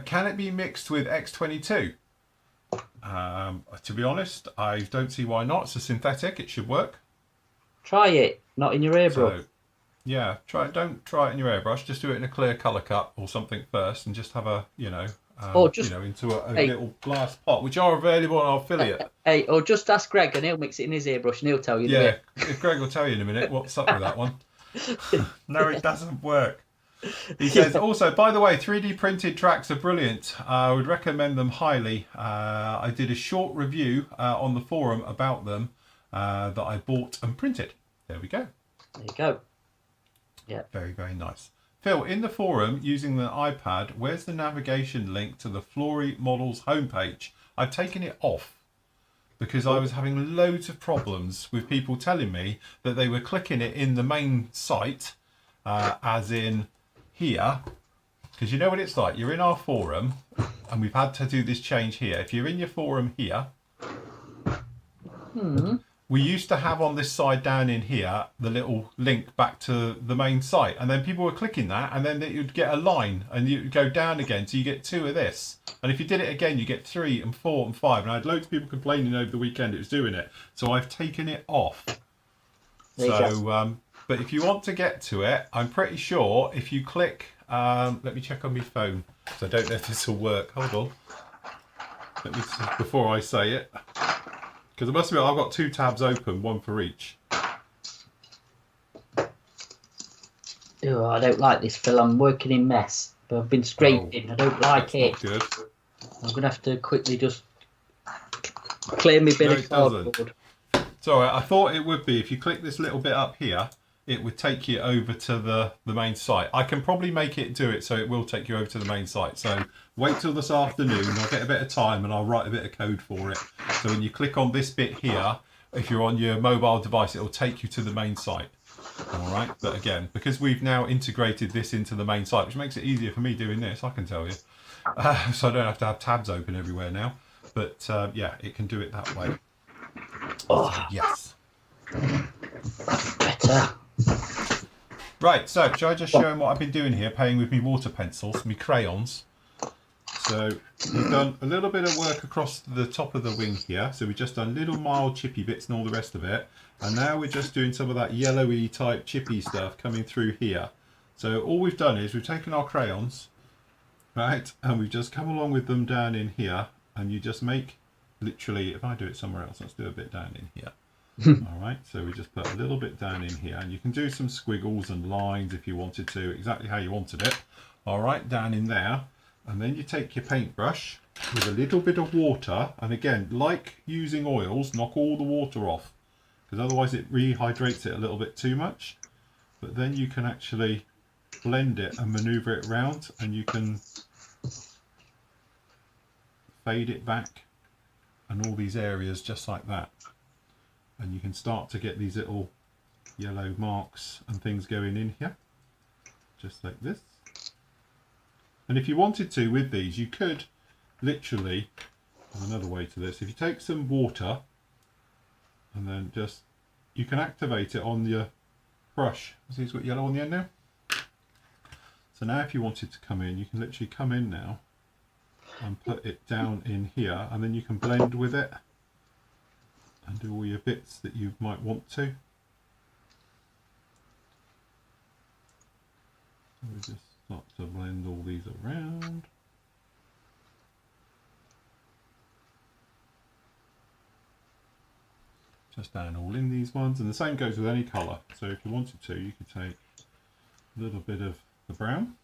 [SPEAKER 1] Can it be mixed with X22? To be honest, I don't see why not. It's a synthetic. It should work.
[SPEAKER 2] Try it. Not in your airbrush.
[SPEAKER 1] So, yeah, don't try it in your airbrush. Just do it in a clear colour cup or something first, and just have a, into a little glass pot, which are available on our affiliate.
[SPEAKER 2] Hey, or just ask Greg and he'll mix it in his airbrush and he'll tell you.
[SPEAKER 1] Yeah, if Greg will tell you in a minute what's up with that one. No, it doesn't work. He says, also, by the way, 3D printed tracks are brilliant. I would recommend them highly. I did a short review on the forum about them that I bought and printed. There we go.
[SPEAKER 2] There you go. Yeah.
[SPEAKER 1] Very, very nice. Phil, in the forum, using the iPad, where's the navigation link to the Flory Models homepage? I've taken it off because I was having loads of problems with people telling me that they were clicking it in the main site, as in here, because you know what it's like. You're in our forum, and we've had to do this change here. If you're in your forum here, we used to have on this side down in here the little link back to the main site, and then people were clicking that, and then you'd get a line, and you'd go down again, so you get 2 of this. And if you did it again, you get 3 and 4 and 5. And I had loads of people complaining over the weekend it was doing it, so I've taken it off. So, but if you want to get to it, I'm pretty sure if you click, let me check on my phone, so I don't know if this will work. Hold on. Let me see before I say it. Because I must admit, I've got 2 tabs open, one for each.
[SPEAKER 2] Oh, I don't like this, Phil. I'm working in mess. But I've been scraping. I don't like it.
[SPEAKER 1] Not good.
[SPEAKER 2] I'm going to have to quickly just clear me bit of cardboard.
[SPEAKER 1] Sorry, I thought it would be. If you click this little bit up here, it would take you over to the main site. I can probably make it do it so it will take you over to the main site. So wait till this afternoon. I'll get a bit of time and I'll write a bit of code for it. So when you click on this bit here, if you're on your mobile device, it will take you to the main site. All right. But again, because we've now integrated this into the main site, which makes it easier for me doing this, I can tell you. So I don't have to have tabs open everywhere now. But yeah, it can do it that way.
[SPEAKER 2] Oh.
[SPEAKER 1] So, yes.
[SPEAKER 2] Better.
[SPEAKER 1] Right, so shall I just show him what I've been doing here, playing with me water pencils, me crayons. So we've done a little bit of work across the top of the wing here. So we've just done little mild chippy bits and all the rest of it. And now we're just doing some of that yellowy type chippy stuff coming through here. So all we've done is we've taken our crayons, right, and we've just come along with them down in here. And you just make, literally, if I do it somewhere else, let's do a bit down in here. All right, so we just put a little bit down in here, and you can do some squiggles and lines if you wanted to, exactly how you wanted it. All right, down in there, and then you take your paintbrush with a little bit of water, and again, like using oils, knock all the water off, because otherwise it rehydrates it a little bit too much. But then you can actually blend it and maneuver it around, and you can fade it back and all these areas just like that. And you can start to get these little yellow marks and things going in here, just like this. And if you wanted to with these, you could literally, there's another way to this, if you take some water and then just, you can activate it on your brush. See, it's got yellow on the end now. So now if you wanted to come in, you can literally come in now and put it down in here, and then you can blend with it and do all your bits that you might want to. So we just start to blend all these around. Just down all in these ones, and the same goes with any colour. So if you wanted to, you could take a little bit of the brown.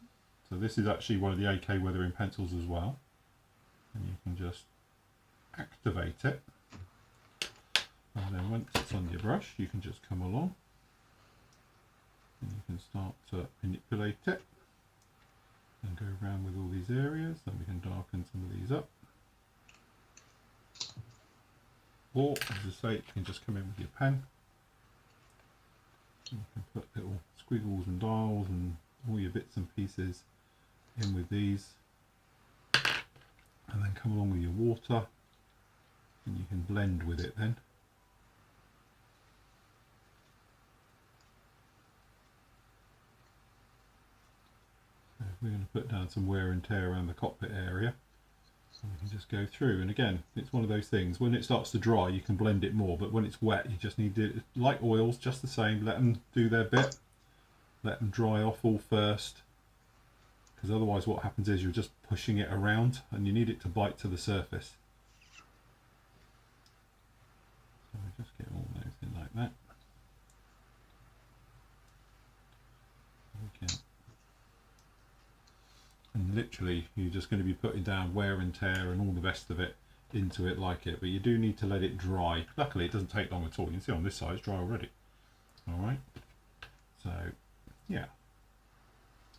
[SPEAKER 1] So this is actually one of the AK weathering pencils as well, and you can just activate it, and then once it's on your brush you can just come along and you can start to manipulate it and go around with all these areas. Then we can darken some of these up, or as I say, you can just come in with your pen and you can put little squiggles and dials and all your bits and pieces in with these, and then come along with your water and you can blend with it then. So we're going to put down some wear and tear around the cockpit area, and we can just go through. And again, it's one of those things, when it starts to dry you can blend it more, but when it's wet you just need to, like oils, just the same, let them do their bit, let them dry off all first, because otherwise what happens is you're just pushing it around and you need it to bite to the surface. So we just get all those in like that. Okay. And literally you're just going to be putting down wear and tear and all the rest of it into it like it, but you do need to let it dry. Luckily it doesn't take long at all. You can see on this side it's dry already. Alright, so yeah.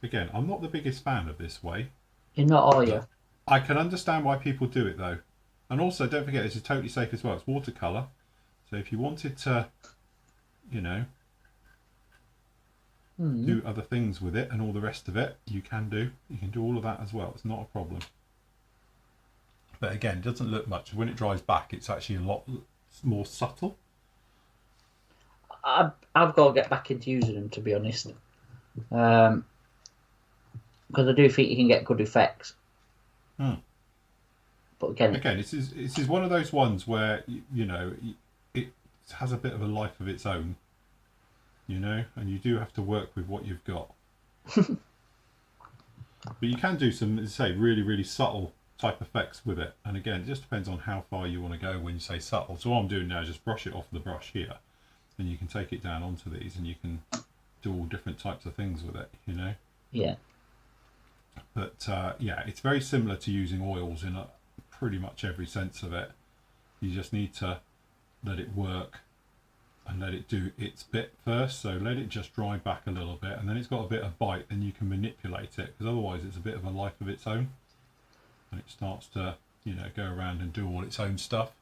[SPEAKER 1] Again, I'm not the biggest fan of this way.
[SPEAKER 2] You're not, are you?
[SPEAKER 1] I can understand why people do it though. And also don't forget, this is totally safe as well. It's watercolour. So if you wanted to, you know, do other things with it and all the rest of it, you can do. You can do all of that as well. It's not a problem. But again, it doesn't look much. When it dries back, it's actually a lot more subtle.
[SPEAKER 2] I've got to get back into using them, to be honest. Because I do think you can get good effects. But again,
[SPEAKER 1] this is one of those ones where you know it has a bit of a life of its own, you know, and you do have to work with what you've got. But you can do some, as I say, really subtle type effects with it. And again, it just depends on how far you want to go when you say subtle. So what I'm doing now is just brush it off the brush here, and you can take it down onto these, and you can do all different types of things with it, you know.
[SPEAKER 2] Yeah.
[SPEAKER 1] But yeah, it's very similar to using oils in pretty much every sense of it. You just need to let it work and let it do its bit first. So let it just dry back a little bit, and then it's got a bit of bite, then you can manipulate it, because otherwise it's a bit of a life of its own and it starts to, you know, go around and do all its own stuff.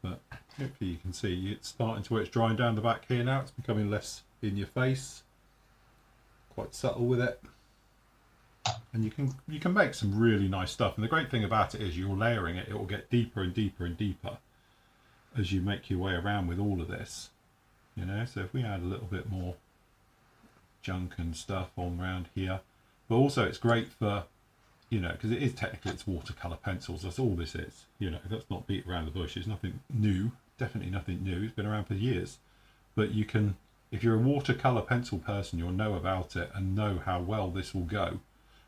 [SPEAKER 1] But hopefully you can see it's starting to, where it's drying down the back here now, it's becoming less in your face, quite subtle with it. And you can make some really nice stuff. And the great thing about it is you're layering it, it will get deeper and deeper and deeper as you make your way around with all of this, you know. So if we add a little bit more junk and stuff on around here, but also it's great for, you know, because it is technically, it's watercolor pencils, that's all this is, you know. Let's not beat around the bush. It's nothing new, definitely nothing new, it's been around for years. But you can, if you're a watercolor pencil person, you'll know about it and know how well this will go.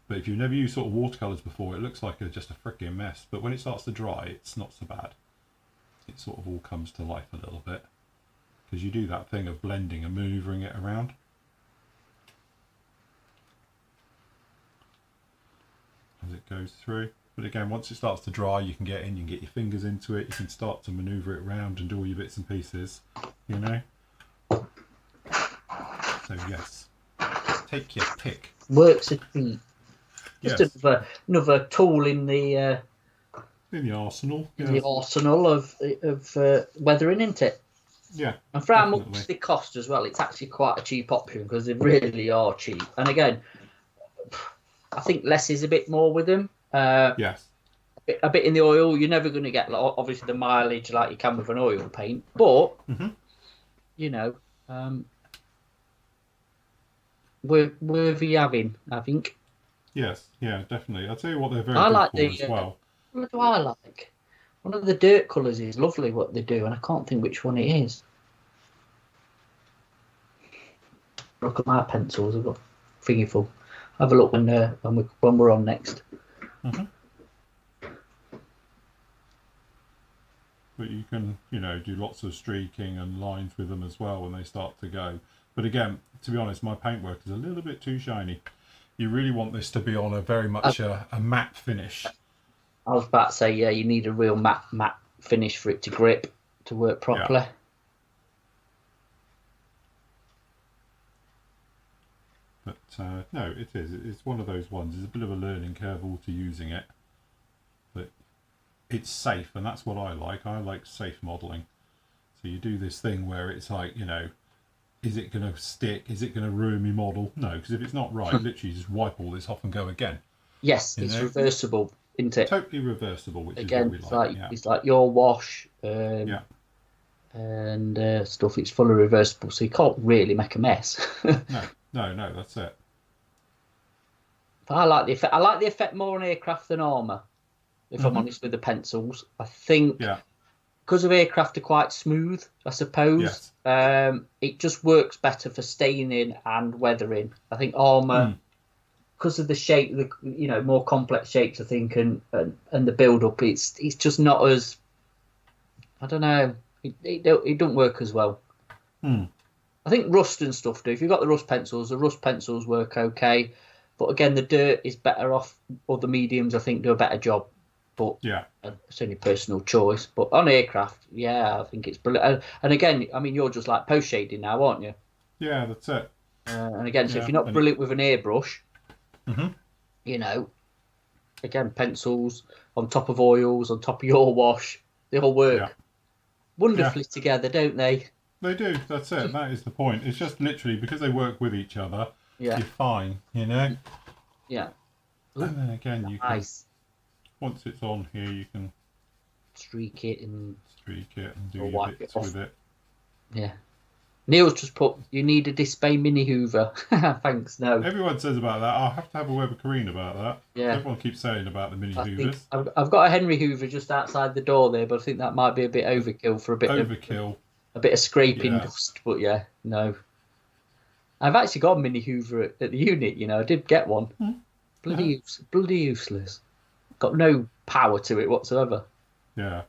[SPEAKER 1] But if you've never used sort of watercolours before, it looks like just a freaking mess. But when it starts to dry, it's not so bad. It sort of all comes to life a little bit, because you do that thing of blending and manoeuvring it around. As it goes through. But again, once it starts to dry, you can get in, you can get your fingers into it, you can start to manoeuvre it around and do all your bits and pieces, you know. So yes, take your pick.
[SPEAKER 2] Works a treat. Just
[SPEAKER 1] Yes.
[SPEAKER 2] another tool in the
[SPEAKER 1] arsenal.
[SPEAKER 2] in the arsenal of weathering, isn't it?
[SPEAKER 1] Yeah.
[SPEAKER 2] And for how much they cost as well, it's actually quite a cheap option, because they really are cheap. And again, I think less is a bit more with them.
[SPEAKER 1] Yes.
[SPEAKER 2] A bit in the oil, you're never going to get, like, obviously the mileage like you can with an oil paint, but you know, worthy having, I think.
[SPEAKER 1] Yes, yeah, definitely. I'll tell you what, they're very
[SPEAKER 2] I
[SPEAKER 1] good
[SPEAKER 2] like
[SPEAKER 1] for
[SPEAKER 2] the
[SPEAKER 1] as well.
[SPEAKER 2] What do I like? One of the dirt colours is lovely. What they do, and I can't think which one it is. Look at my pencils. I've got thingy full. Have a look when we're on next.
[SPEAKER 1] Mm-hmm. But you can, do lots of streaking and lines with them as well when they start to go. But again, to be honest, my paintwork is a little bit too shiny. You really want this to be on a very much a matte finish.
[SPEAKER 2] I was about to say, yeah, you need a real matte finish for it to grip, to work properly.
[SPEAKER 1] Yeah. But no, it is. It's one of those ones. It's a bit of a learning curve all to using it. But it's safe, and that's what I like. I like safe modelling. So you do this thing where it's like, is it going to stick? Is it going to ruin my model? No, because if it's not right, literally just wipe all this off and go again.
[SPEAKER 2] Yes, it's reversible, isn't it?
[SPEAKER 1] Totally reversible, which
[SPEAKER 2] again,
[SPEAKER 1] is what we like.
[SPEAKER 2] It's like your wash and stuff. It's fully reversible, so you can't really make a mess.
[SPEAKER 1] No, that's it.
[SPEAKER 2] But I like the effect. I like the effect more on aircraft than armour. If I'm honest with the pencils, I think because of aircraft are quite smooth, I suppose. Yes. It just works better for staining and weathering. I think armour, because of the shape, more complex shapes, I think, and the build up, it's just not as, I don't know, it don't work as well. I think rust and stuff do. If you've got the rust pencils work okay. But again, the dirt is better off, or the mediums, I think, do a better job. But it's only personal choice. But on aircraft, I think it's brilliant. And again, I mean, you're just like post shading now, aren't you?
[SPEAKER 1] Yeah, that's it.
[SPEAKER 2] And again, so if you're not brilliant with an airbrush, again, pencils on top of oils, on top of your wash, they all work wonderfully together, don't they?
[SPEAKER 1] They do. That's it. That is the point. It's just literally because they work with each other. You're fine.
[SPEAKER 2] Yeah.
[SPEAKER 1] And then again, you can. Once it's on here, you can
[SPEAKER 2] streak it and
[SPEAKER 1] do your bits with it.
[SPEAKER 2] Yeah. Neil's just put, you need a Display mini hoover. Thanks, no.
[SPEAKER 1] Everyone says about that. I'll have to have a word with Kareen about that.
[SPEAKER 2] Yeah.
[SPEAKER 1] Everyone keeps saying about the mini hoovers.
[SPEAKER 2] I've got a Henry Hoover just outside the door there, but I think that might be a bit overkill for a bit of scraping dust. But no. I've actually got a mini hoover at the unit, I did get one. Bloody useless. Got no power to it whatsoever.
[SPEAKER 1] Yeah.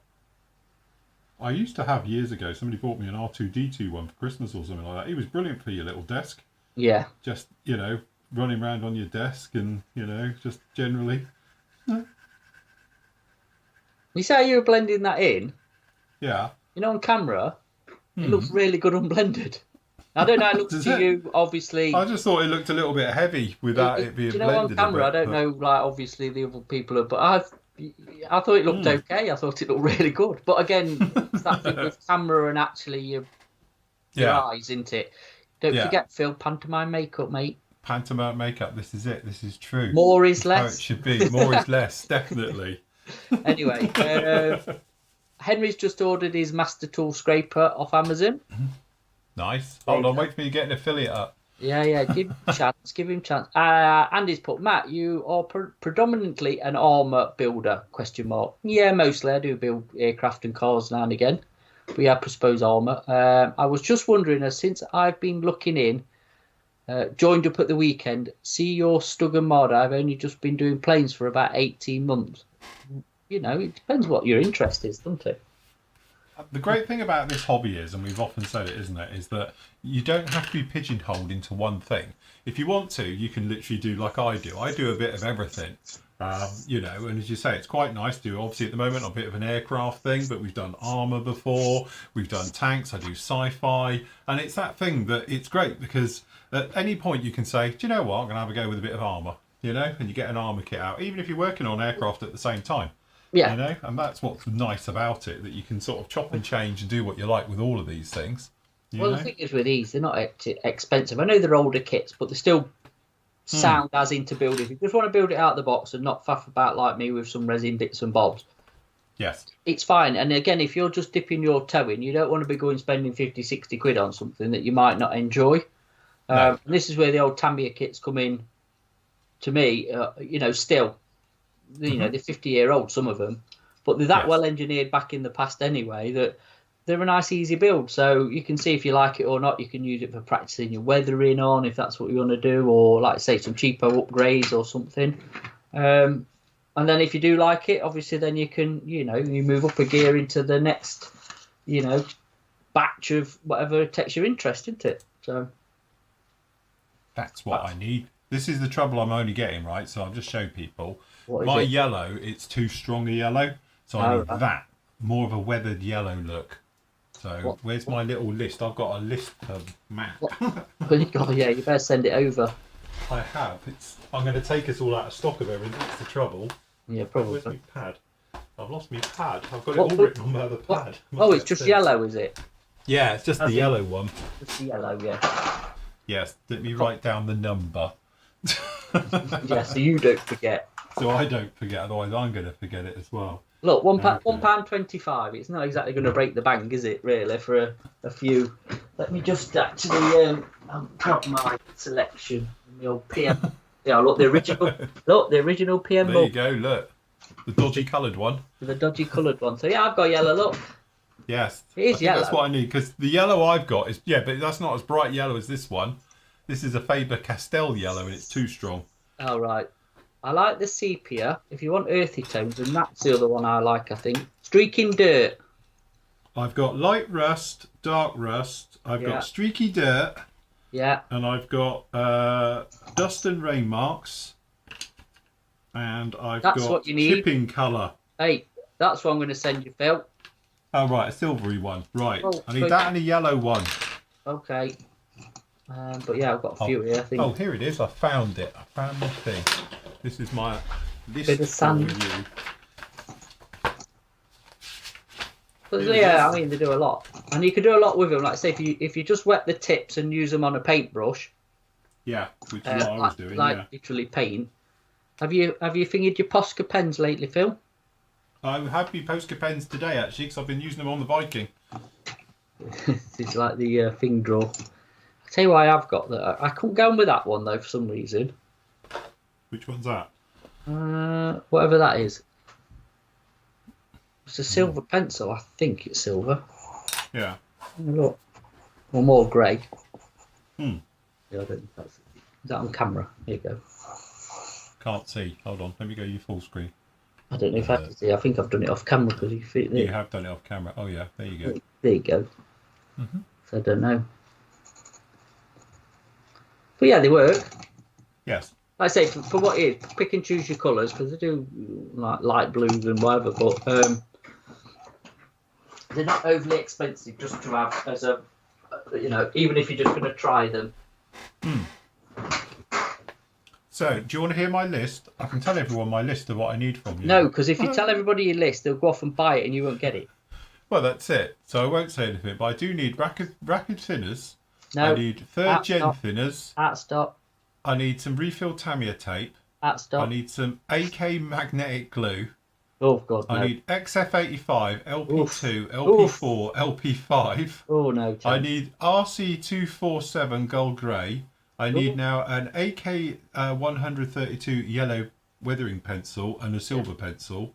[SPEAKER 1] I used to have years ago, somebody bought me an R2D2 one for Christmas or something like that. It was brilliant for your little desk.
[SPEAKER 2] Yeah.
[SPEAKER 1] Just, running around on your desk and, just generally.
[SPEAKER 2] You see how you were blending that in?
[SPEAKER 1] Yeah.
[SPEAKER 2] On camera, it looks really good unblended. I don't know how it looks to you, obviously.
[SPEAKER 1] I just thought it looked a little bit heavy without it being blended.
[SPEAKER 2] On camera, I don't know, obviously the other people but I thought it looked okay. I thought it looked really good. But again, it's that thing with camera and actually your eyes, isn't it? Don't forget, Phil, pantomime makeup, mate.
[SPEAKER 1] Pantomime makeup, this is it. This is true.
[SPEAKER 2] More is less.
[SPEAKER 1] How it should be. More is less, definitely.
[SPEAKER 2] Anyway, Henry's just ordered his Master Tool Scraper off Amazon.
[SPEAKER 1] Nice. Hold on, wait for me to get an affiliate up.
[SPEAKER 2] Yeah, give him a chance, Andy's put, Matt, you are predominantly an armour builder, ? Yeah, mostly. I do build aircraft and cars now and again. But I suppose armour. I was just wondering, since I've been looking in, joined up at the weekend, see your Stugger mod, I've only just been doing planes for about 18 months. It depends what your interest is, doesn't it?
[SPEAKER 1] The great thing about this hobby is, and we've often said it, isn't it, is that you don't have to be pigeonholed into one thing. If you want to, you can literally do like I do. I do a bit of everything, and as you say, it's quite nice to do. Obviously, at the moment, I'm a bit of an aircraft thing, but we've done armour before, we've done tanks, I do sci-fi, and it's that thing that it's great because at any point you can say, do you know what, I'm going to have a go with a bit of armour, and you get an armour kit out, even if you're working on aircraft at the same time.
[SPEAKER 2] Yeah.
[SPEAKER 1] And that's what's nice about it, that you can sort of chop and change and do what you like with all of these things.
[SPEAKER 2] The thing is with these, they're not expensive. I know they're older kits, but they're still sound as into building. If you just want to build it out of the box and not faff about like me with some resin bits and bobs,
[SPEAKER 1] yes,
[SPEAKER 2] it's fine. And again, if you're just dipping your toe in, you don't want to be going spending 50, 60 quid on something that you might not enjoy. And this is where the old Tamiya kits come in to me, still. you know, they're 50-year-old, some of them, but they're that well engineered back in the past anyway that they're a nice, easy build. So you can see if you like it or not. You can use it for practicing your weathering on, if that's what you want to do, or like say some cheapo upgrades or something. And then if you do like it, obviously, then you can, you know, you move up a gear into the next, you know, batch of whatever takes your interest, isn't it? So
[SPEAKER 1] that's what I need. This is the trouble I'm only getting, right? So I'll just show people.
[SPEAKER 2] What is
[SPEAKER 1] my
[SPEAKER 2] it?
[SPEAKER 1] yellow, it's too strong a yellow. So I need that. More of a weathered yellow look. So where's my little list? I've got a list of map.
[SPEAKER 2] Yeah, you better send it over.
[SPEAKER 1] I have. I'm going to take us all out of stock of everything. That's the trouble.
[SPEAKER 2] Yeah, probably.
[SPEAKER 1] Where's my pad? I've lost my pad. I've got it all written on my other pad.
[SPEAKER 2] Oh, it's just yellow, is it?
[SPEAKER 1] Yeah, it's just the yellow one.
[SPEAKER 2] Just the yellow, yeah.
[SPEAKER 1] Yes, let me write down the number.
[SPEAKER 2] Yeah, so you don't forget.
[SPEAKER 1] So I don't forget, otherwise I'm going to forget it as well.
[SPEAKER 2] Look, £1.25. It's not exactly going to break the bank, is it? Really, for a few. Let me just actually grab my selection. The old PM. Yeah, look, the original. Look, the original PM.
[SPEAKER 1] There you go. Look, the dodgy coloured one.
[SPEAKER 2] The dodgy coloured one. So yeah, I've got yellow. Look.
[SPEAKER 1] Yes,
[SPEAKER 2] it is yellow.
[SPEAKER 1] That's what I need, because the yellow I've got is but that's not as bright yellow as this one. This is a Faber-Castell yellow, and it's too strong.
[SPEAKER 2] Oh right. I like the sepia. If you want earthy tones, and that's the other one I like, I think. Streaking dirt.
[SPEAKER 1] I've got light rust, dark rust. I've got streaky dirt.
[SPEAKER 2] Yeah.
[SPEAKER 1] And I've got dust and rain marks. And I've got
[SPEAKER 2] what you need.
[SPEAKER 1] chipping colour.
[SPEAKER 2] Hey, that's what I'm going to send you, Phil.
[SPEAKER 1] Oh, right, a silvery one. Right.
[SPEAKER 2] Oh,
[SPEAKER 1] I need that and a yellow one.
[SPEAKER 2] Okay. But yeah, I've got a few here, I think.
[SPEAKER 1] Oh, here it is. I found it. I found my thing. This is my list
[SPEAKER 2] Bit of sand.
[SPEAKER 1] for you.
[SPEAKER 2] But yeah, I mean, they do a lot. And you can do a lot with them. Like, say, if you just wet the tips and use them on a paintbrush.
[SPEAKER 1] Yeah, which is what I was doing,
[SPEAKER 2] literally paint. Have you fingered your Posca pens lately, Phil?
[SPEAKER 1] I have my Posca pens today, actually, because I've been using them on the Viking.
[SPEAKER 2] It's like the thing draw. I'll tell you why I've got that. I couldn't go on with that one, though, for some reason.
[SPEAKER 1] Which one's that?
[SPEAKER 2] Whatever that is. It's a silver pencil. I think it's silver.
[SPEAKER 1] Yeah.
[SPEAKER 2] Look. Or more grey.
[SPEAKER 1] Yeah,
[SPEAKER 2] I don't think that's... Is that on camera? Here you go.
[SPEAKER 1] Can't see. Hold on. Let me go your full screen.
[SPEAKER 2] I don't know if I can see. I think I've done it off camera because you feel it.
[SPEAKER 1] You have done it off camera. Oh, yeah. There you go.
[SPEAKER 2] There you go. So I don't know. But yeah, they work.
[SPEAKER 1] Yes.
[SPEAKER 2] Like I say, for what it is, pick and choose your colours because they do like light blues and whatever, but they're not overly expensive just to have as a, you know, even if you're just going to try them.
[SPEAKER 1] So, do you want to hear my list? I can tell everyone my list of what I need from you.
[SPEAKER 2] No, because if you tell everybody your list, they'll go off and buy it and you won't get it.
[SPEAKER 1] Well, that's it. So I won't say anything, but I do need rapid thinners.
[SPEAKER 2] No.
[SPEAKER 1] I need third gen thinners.
[SPEAKER 2] Stop.
[SPEAKER 1] I need some refill Tamiya tape.
[SPEAKER 2] Stop.
[SPEAKER 1] I need some AK magnetic glue.
[SPEAKER 2] Oh, God, no.
[SPEAKER 1] I need XF85, LP2, LP4, LP5.
[SPEAKER 2] Oh, no.
[SPEAKER 1] I need RC247 gold grey. I need now an AK 132 yellow weathering pencil and a silver pencil.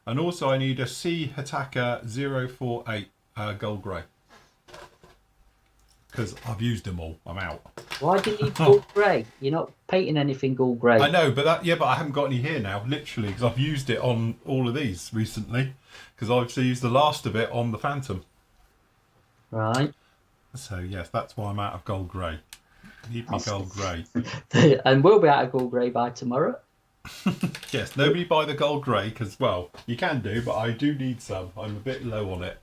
[SPEAKER 1] And also I need a C Hitaka 048 gold grey. Because I've used them all. I'm out.
[SPEAKER 2] Why do you need gold grey? You're not painting anything gold grey.
[SPEAKER 1] I know, but but I haven't got any here now, literally, because I've used it on all of these recently. Because I've used the last of it on the Phantom.
[SPEAKER 2] Right.
[SPEAKER 1] So yes, that's why I'm out of gold grey. Need my gold grey.
[SPEAKER 2] And we'll be out of gold grey by tomorrow.
[SPEAKER 1] Yes, nobody buy the gold grey because, well, you can do, but I do need some. I'm a bit low on it.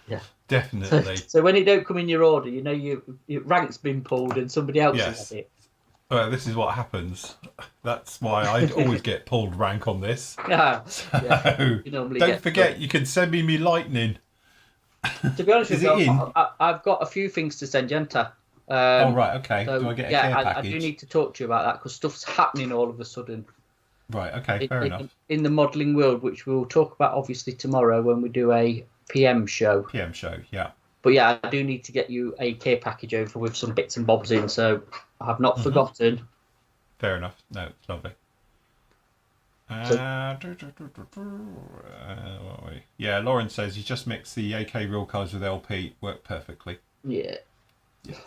[SPEAKER 2] Yeah,
[SPEAKER 1] definitely.
[SPEAKER 2] So when it don't come in your order, you know your rank's been pulled and somebody else has it.
[SPEAKER 1] Well, this is what happens. That's why I always get pulled rank on this.
[SPEAKER 2] Yeah.
[SPEAKER 1] So, don't forget, you can send me lightning.
[SPEAKER 2] To be honest with you, I've got a few things to send you, haven't I?
[SPEAKER 1] Oh, right, okay. So, do I get a care package?
[SPEAKER 2] I do need to talk to you about that because stuff's happening all of a sudden.
[SPEAKER 1] Right, okay, fair enough.
[SPEAKER 2] In the modelling world, which we'll talk about obviously tomorrow when we do a PM show.
[SPEAKER 1] PM show, yeah.
[SPEAKER 2] But yeah, I do need to get you a care package over with some bits and bobs in, so I have not forgotten.
[SPEAKER 1] Fair enough. No, it's lovely.
[SPEAKER 2] So,
[SPEAKER 1] what are we? Yeah, Lauren says you just mix the AK real colours with LP, work perfectly.
[SPEAKER 2] yeah.
[SPEAKER 1] Yes.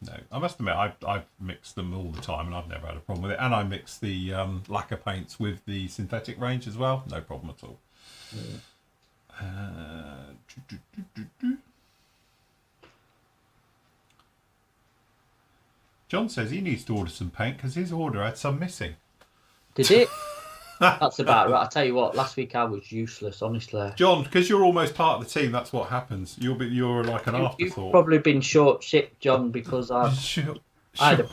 [SPEAKER 1] No, I must admit I've mixed them all the time and I've never had a problem with it. And I mix the lacquer paints with the synthetic range as well. No problem at all. John says he needs to order some paint because his order had some missing.
[SPEAKER 2] Did it? That's about right. I tell you what, last week I was useless, honestly.
[SPEAKER 1] John, because you're almost part of the team, that's what happens. You're like an afterthought.
[SPEAKER 2] You've probably been short shipped, John, because I'll be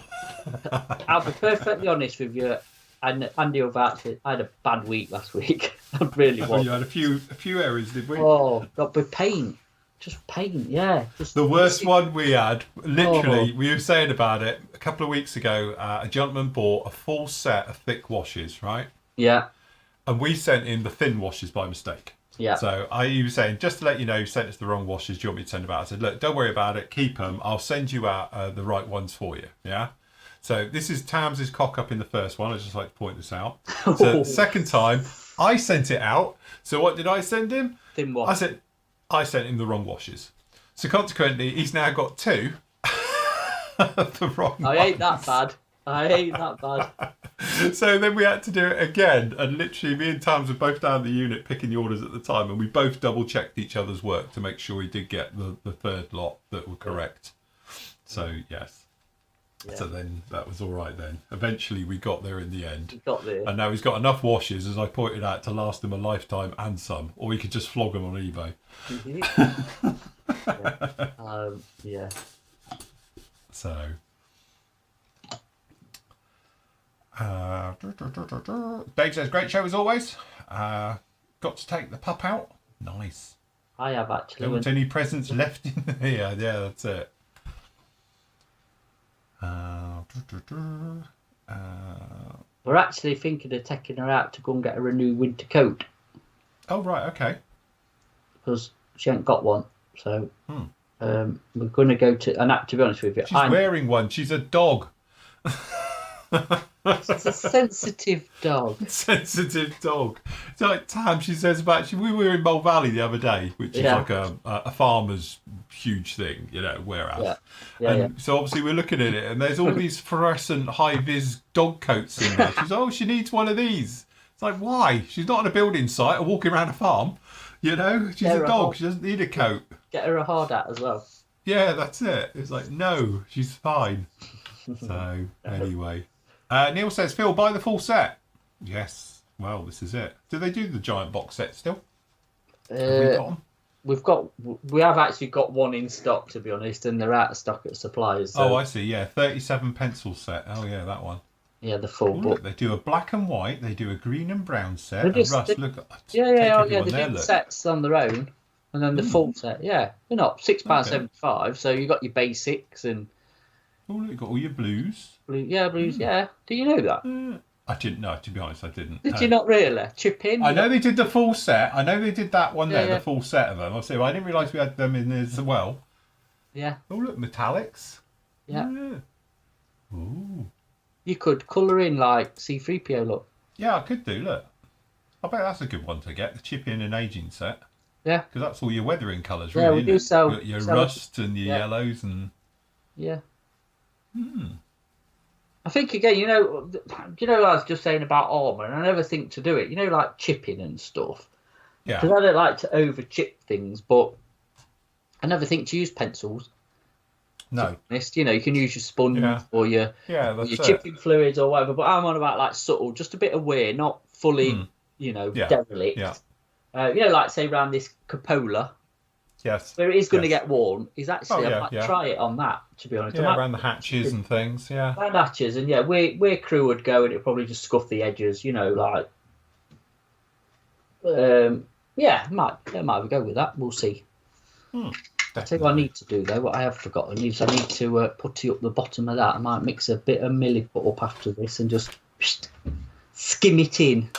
[SPEAKER 2] perfectly honest with you, and Andy will vouch it. I had a bad week last week. I really was.
[SPEAKER 1] You had a few errors, did we?
[SPEAKER 2] Oh, got with paint. Just paint, yeah. Just
[SPEAKER 1] the worst one we had, literally, we were saying about it a couple of weeks ago. A gentleman bought a full set of thick washes, right?
[SPEAKER 2] Yeah.
[SPEAKER 1] And we sent in the thin washes by mistake.
[SPEAKER 2] Yeah.
[SPEAKER 1] So he was saying, just to let you know, you sent us the wrong washes. Do you want me to send them out? I said, look, don't worry about it. Keep them. I'll send you out the right ones for you. Yeah. So this is Tams's cock up in the first one. I'd just like to point this out. So the second time, I sent it out. So what did I send him?
[SPEAKER 2] Thin wash.
[SPEAKER 1] I sent him the wrong washes. So consequently, he's now got two of the wrong ones.
[SPEAKER 2] I ain't that bad.
[SPEAKER 1] So then we had to do it again, and literally me and Tams were both down the unit picking the orders at the time, and we both double checked each other's work to make sure he did get the third lot that were correct. So yes. Yeah. So then that was all right then. Eventually we got there in the end. And now he's got enough washes, as I pointed out, to last him a lifetime and some, or we could just flog them on eBay.
[SPEAKER 2] Yeah.
[SPEAKER 1] So Dave says, great show as always. Got to take the pup out. Nice.
[SPEAKER 2] I have actually.
[SPEAKER 1] Don't want any presents left in here. Yeah, that's it.
[SPEAKER 2] We're actually thinking of taking her out to go and get her a new winter coat.
[SPEAKER 1] Oh, right, okay.
[SPEAKER 2] Because she ain't got one. So we're going to go to... And to be honest with you...
[SPEAKER 1] She's wearing one. She's a dog.
[SPEAKER 2] She's a sensitive dog.
[SPEAKER 1] Sensitive dog. It's like Tam, she says about... we were in Mole Valley the other day, which is like a farmer's huge thing, warehouse. So obviously we're looking at it, and there's all these fluorescent high-vis dog coats in there. She's she needs one of these. It's like, why? She's not on a building site or walking around a farm. She's a dog. She doesn't need a coat.
[SPEAKER 2] Get her a hard hat as well.
[SPEAKER 1] Yeah, that's it. It's like, no, she's fine. So, anyway. Neil says, Phil, buy the full set. Yes. Well, this is it. Do they do the giant box set still?
[SPEAKER 2] We have actually got one in stock, to be honest, and they're out of stock at suppliers. So.
[SPEAKER 1] Oh, I see. Yeah, 37 pencil set. Oh, yeah, that one.
[SPEAKER 2] Yeah, the full book.
[SPEAKER 1] They do a black and white. They do a green and brown set.
[SPEAKER 2] They do sets on their own, and then the full set. Yeah, they're not £6.75. So you got your basics and.
[SPEAKER 1] Oh, you got all your blues.
[SPEAKER 2] Blues. Yeah. Do you know that?
[SPEAKER 1] I didn't know. To be honest, I didn't.
[SPEAKER 2] Did you not really chip in?
[SPEAKER 1] I know they did the full set. I know they did that one there, the full set of them. I didn't realise we had them in there as well.
[SPEAKER 2] Yeah.
[SPEAKER 1] Oh, look, metallics.
[SPEAKER 2] Yeah.
[SPEAKER 1] Ooh.
[SPEAKER 2] You could colour in like C3PO look.
[SPEAKER 1] Yeah, I could do, look. I bet that's a good one to get, the chip in and aging set.
[SPEAKER 2] Yeah.
[SPEAKER 1] Because that's all your weathering colours,
[SPEAKER 2] really. Yeah, we do sell...
[SPEAKER 1] Your rust and your yellows and...
[SPEAKER 2] Yeah. I think, again, I was just saying about armour, and I never think to do it, like chipping and stuff.
[SPEAKER 1] Yeah.
[SPEAKER 2] Because I don't like to over-chip things, but I never think to use pencils.
[SPEAKER 1] No.
[SPEAKER 2] Honest, you can use your sponge or your chipping fluids or whatever, but I'm on about like subtle, just a bit of wear, not fully, derelict.
[SPEAKER 1] Yeah.
[SPEAKER 2] Like say around this cupola.
[SPEAKER 1] Yes.
[SPEAKER 2] Where it is going to get worn, is actually I might try it on that, to be honest.
[SPEAKER 1] Yeah, around the hatches and things, yeah.
[SPEAKER 2] Around hatches, and where crew would go, and it'd probably just scuff the edges, like. Might go with that. We'll see. I tell you what I need to do though. What I have forgotten is I need to putty up the bottom of that. I might mix a bit of milliput up after this and just skim it in.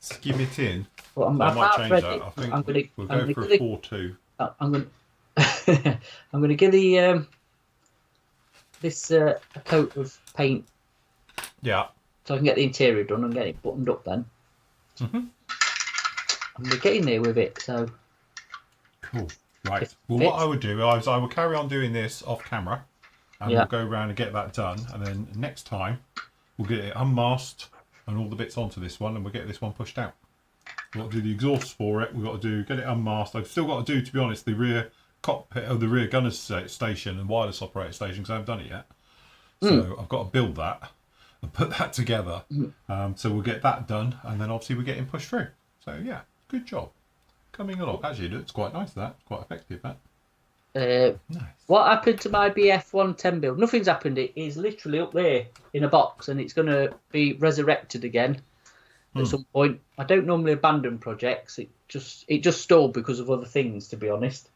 [SPEAKER 1] Skim it in.
[SPEAKER 2] Well,
[SPEAKER 1] I might change that. I think we'll go for a 4-2. I'm
[SPEAKER 2] going to give the this a coat of paint.
[SPEAKER 1] Yeah.
[SPEAKER 2] So I can get the interior done and get it buttoned up then. And we're getting there with it. So
[SPEAKER 1] cool. Right. Well, what I would do is I will carry on doing this off camera, and we'll go around and get that done. And then next time we'll get it unmasked and all the bits onto this one, and we'll get this one pushed out. We've got to do the exhaust for it. We've got to get it unmasked. I've still got to do, to be honest, the rear cockpit of the rear gunner's station and wireless operator station because I haven't done it yet. So I've got to build that and put that together. So we'll get that done, and then obviously we're getting pushed through. So yeah, good job. Coming along. Actually, it's quite nice, that. Quite effective, that.
[SPEAKER 2] Nice. What happened to my BF 110 build? Nothing's happened. It is literally up there in a box, and it's going to be resurrected again at some point. I don't normally abandon projects. It just stalled because of other things, to be honest.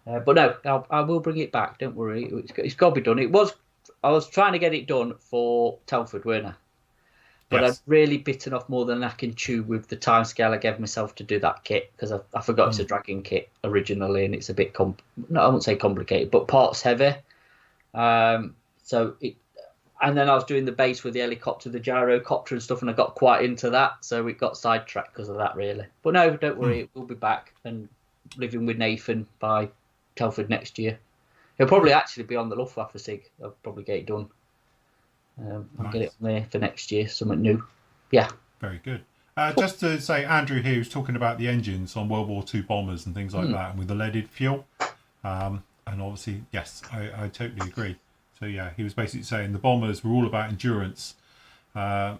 [SPEAKER 2] But no, I will bring it back. Don't worry. It's got to be done. I was trying to get it done for Telford, weren't I? But I've really bitten off more than I can chew with the timescale I gave myself to do that kit, because I forgot it's a dragon kit originally, and it's a bit I won't say complicated, but parts heavy. And then I was doing the base with the helicopter, the gyrocopter and stuff, and I got quite into that, so it got sidetracked because of that, really. But no, don't worry, it will be back and living with Nathan by Telford next year. He'll probably actually be on the Luftwaffe SIG. I'll probably get it done. I'll get it on there for next year, something new. Yeah.
[SPEAKER 1] Very good. Just to say, Andrew here was talking about the engines on World War II bombers and things like that, and with the leaded fuel. And obviously, yes, I totally agree. So yeah, he was basically saying the bombers were all about endurance. So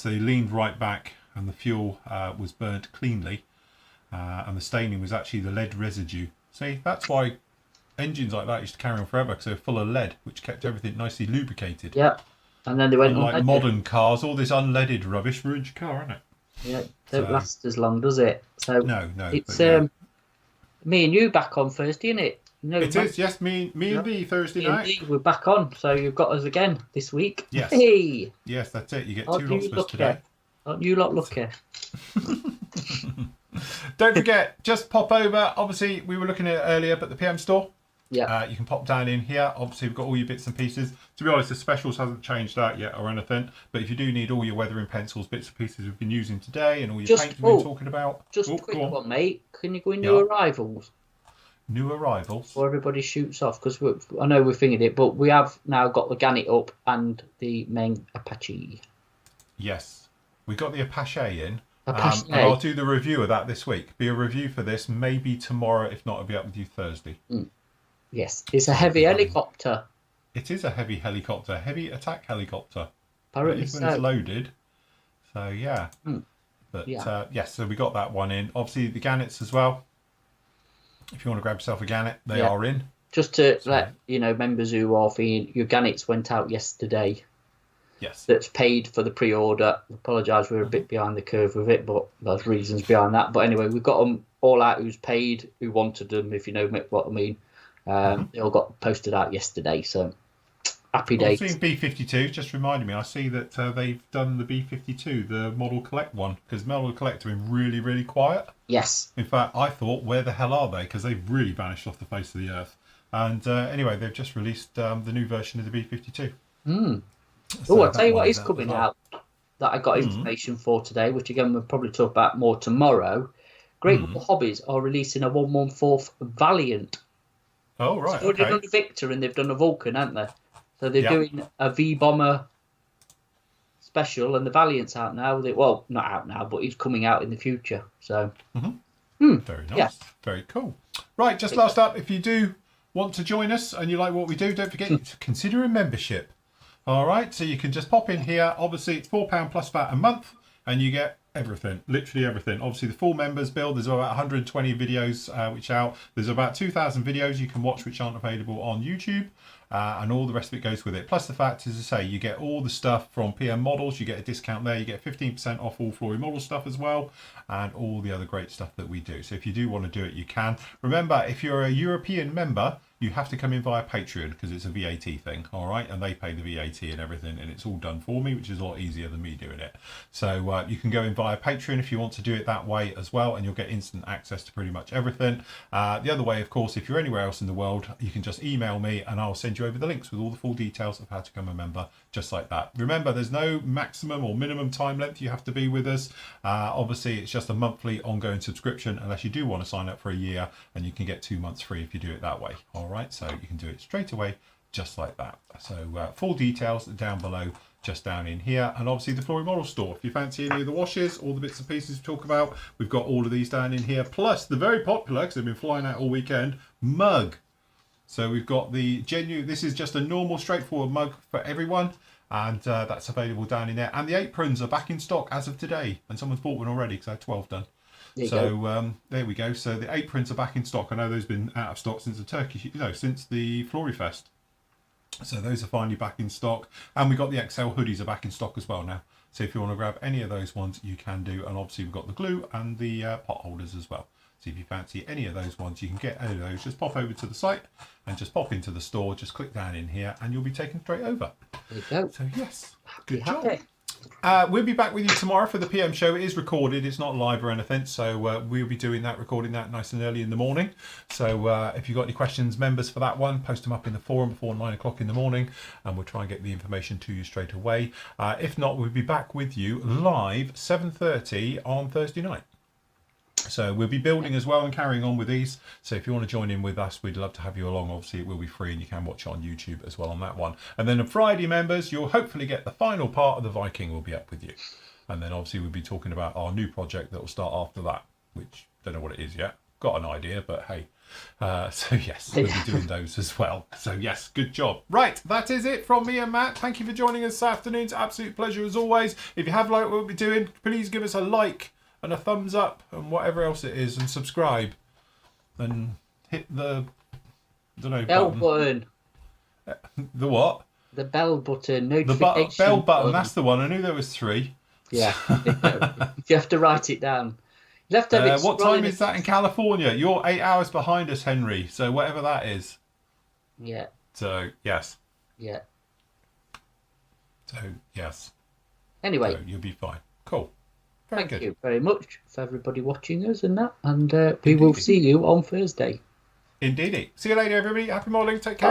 [SPEAKER 1] they leaned right back, and the fuel was burnt cleanly, and the staining was actually the lead residue. See, that's why engines like that used to carry on forever, because they were full of lead, which kept everything nicely lubricated.
[SPEAKER 2] Yeah. And then they went
[SPEAKER 1] like modern cars, all this unleaded rubbish ruins your car, isn't it?
[SPEAKER 2] Yeah, don't last as long, does it? So
[SPEAKER 1] no.
[SPEAKER 2] It's me and you back on Thursday, isn't it? No,
[SPEAKER 1] it is, yes. Me and thee Thursday night.
[SPEAKER 2] We're back on, so you've got us again this week.
[SPEAKER 1] Yes.
[SPEAKER 2] Hey.
[SPEAKER 1] Yes, that's it. You get two lots of us today.
[SPEAKER 2] Aren't you lot lucky?
[SPEAKER 1] Don't forget, just pop over. Obviously, we were looking at it earlier, but the PM store.
[SPEAKER 2] Yeah.
[SPEAKER 1] You can pop down in here. Obviously, we've got all your bits and pieces. To be honest, the specials hasn't changed that yet or anything. But if you do need all your weathering pencils, bits and pieces we've been using today, and all your paint we've been talking about.
[SPEAKER 2] Just a quick one, mate. Can you go in new arrivals?
[SPEAKER 1] New arrivals?
[SPEAKER 2] Before everybody shoots off, because I know we fingered it, but we have now got the Gannet up and the main Apache.
[SPEAKER 1] Yes. We got the Apache in.
[SPEAKER 2] Apache.
[SPEAKER 1] And I'll do the review of that this week. Be a review for this, maybe tomorrow. If not, I'll be up with you Thursday.
[SPEAKER 2] Yes, it's a heavy helicopter.
[SPEAKER 1] It is a heavy helicopter, heavy attack helicopter.
[SPEAKER 2] Apparently
[SPEAKER 1] when it's loaded. So yeah. But yes, so we got that one in. Obviously the Gannets as well. If you want to grab yourself a Gannet, they are in.
[SPEAKER 2] Just to let members who are feeling, your Gannets went out yesterday.
[SPEAKER 1] Yes.
[SPEAKER 2] That's paid for the pre-order. I apologise, we're a bit behind the curve with it, but there's reasons behind that. But anyway, we've got them all out who's paid, who wanted them, if you know what I mean. They all got posted out yesterday, so happy days.
[SPEAKER 1] I've seen B52, just reminded me, I see that they've done the B52, the Model Collect one, because Model Collect have been really, really quiet.
[SPEAKER 2] Yes.
[SPEAKER 1] In fact, I thought, where the hell are they? Because they've really vanished off the face of the earth. And anyway, they've just released the new version of the B52.
[SPEAKER 2] So I'll tell you what is coming out that I got information for today, which again we'll probably talk about more tomorrow. Great Wall Hobbies are releasing a 114th Valiant.
[SPEAKER 1] Oh, right.
[SPEAKER 2] So they've done a Victor and they've done a Vulcan, haven't they? So they're doing a V-Bomber special, and the Valiant's out now. Well, not out now, but he's coming out in the future. So
[SPEAKER 1] very nice. Very cool. Right, just last up, if you do want to join us and you like what we do, don't forget to consider a membership. All right, so you can just pop in here. Obviously, it's £4 plus VAT a month, and you get everything, literally everything. Obviously, the full members build, there's about 120 videos which are out. There's about 2,000 videos you can watch which aren't available on YouTube, and all the rest of it goes with it. Plus the fact, as I say, you get all the stuff from PM Models. You get a discount there. You get 15% off all Flory Model stuff as well, and all the other great stuff that we do. So if you do want to do it, you can. Remember, if you're a European member, you have to come in via Patreon because it's a VAT thing, all right? And they pay the VAT and everything, and it's all done for me, which is a lot easier than me doing it. So you can go in via Patreon if you want to do it that way as well, and you'll get instant access to pretty much everything. The other way, of course, if you're anywhere else in the world, you can just email me and I'll send you you over the links with all the full details of how to become a member, just like that. Remember, there's no maximum or minimum time length you have to be with us. Obviously, it's just a monthly ongoing subscription, unless you do want to sign up for a year, and you can get 2 months free if you do it that way. All right, so you can do it straight away, just like that. So full details down below, just down in here. And obviously the Flooring Model Store, if you fancy any of the washes, all the bits and pieces we talk about, we've got all of these down in here, plus the very popular, because they've been flying out all weekend, mug. So we've got the genuine, this is just a normal straightforward mug for everyone, and that's available down in there. And the aprons are back in stock as of today, and someone's bought one already because I had 12 done. There we go. So the aprons are back in stock. I know those have been out of stock since the since the Flory Fest. So those are finally back in stock, and we've got the XL hoodies are back in stock as well now. So if you want to grab any of those ones, you can do. And obviously we've got the glue and the pot holders as well. So if you fancy any of those ones, you can get any of those. Just pop over to the site and just pop into the store. Just click down in here, and you'll be taken straight over.
[SPEAKER 2] There you go.
[SPEAKER 1] So yes, good job. We'll be back with you tomorrow for the PM show. It is recorded, it's not live or anything, so we'll be recording that nice and early in the morning. So if you've got any questions, members, for that one, post them up in the forum before 9 o'clock in the morning, and we'll try and get the information to you straight away. If not, we'll be back with you live 7:30 on Thursday night. So we'll be building as well and carrying on with these. So if you want to join in with us, we'd love to have you along. Obviously, it will be free, and you can watch it on YouTube as well on that one. And then on Friday, members, you'll hopefully get the final part of the Viking will be up with you. And then obviously we'll be talking about our new project that will start after that, which don't know what it is yet. Got an idea, but hey. So yes, we'll be doing those as well. So yes, good job. Right, that is it from me and Matt. Thank you for joining us this afternoon. It's an absolute pleasure as always. If you have liked what we're doing, please give us a like and a thumbs up and whatever else it is, and subscribe and hit the
[SPEAKER 2] bell button.
[SPEAKER 1] The what?
[SPEAKER 2] The bell button. Notification.
[SPEAKER 1] The bell button. That's the one. I knew there was 3.
[SPEAKER 2] Yeah. You have to write it down. You have to have it.
[SPEAKER 1] What time is that in California? You're 8 hours behind us, Henry. So whatever that is.
[SPEAKER 2] Yeah.
[SPEAKER 1] So yes.
[SPEAKER 2] Yeah.
[SPEAKER 1] So yes.
[SPEAKER 2] Anyway,
[SPEAKER 1] so you'll be fine. Cool.
[SPEAKER 2] Thank you very much for everybody watching us and that. And we will see you on Thursday.
[SPEAKER 1] Indeedy. See you later, everybody. Happy modelling. Take care.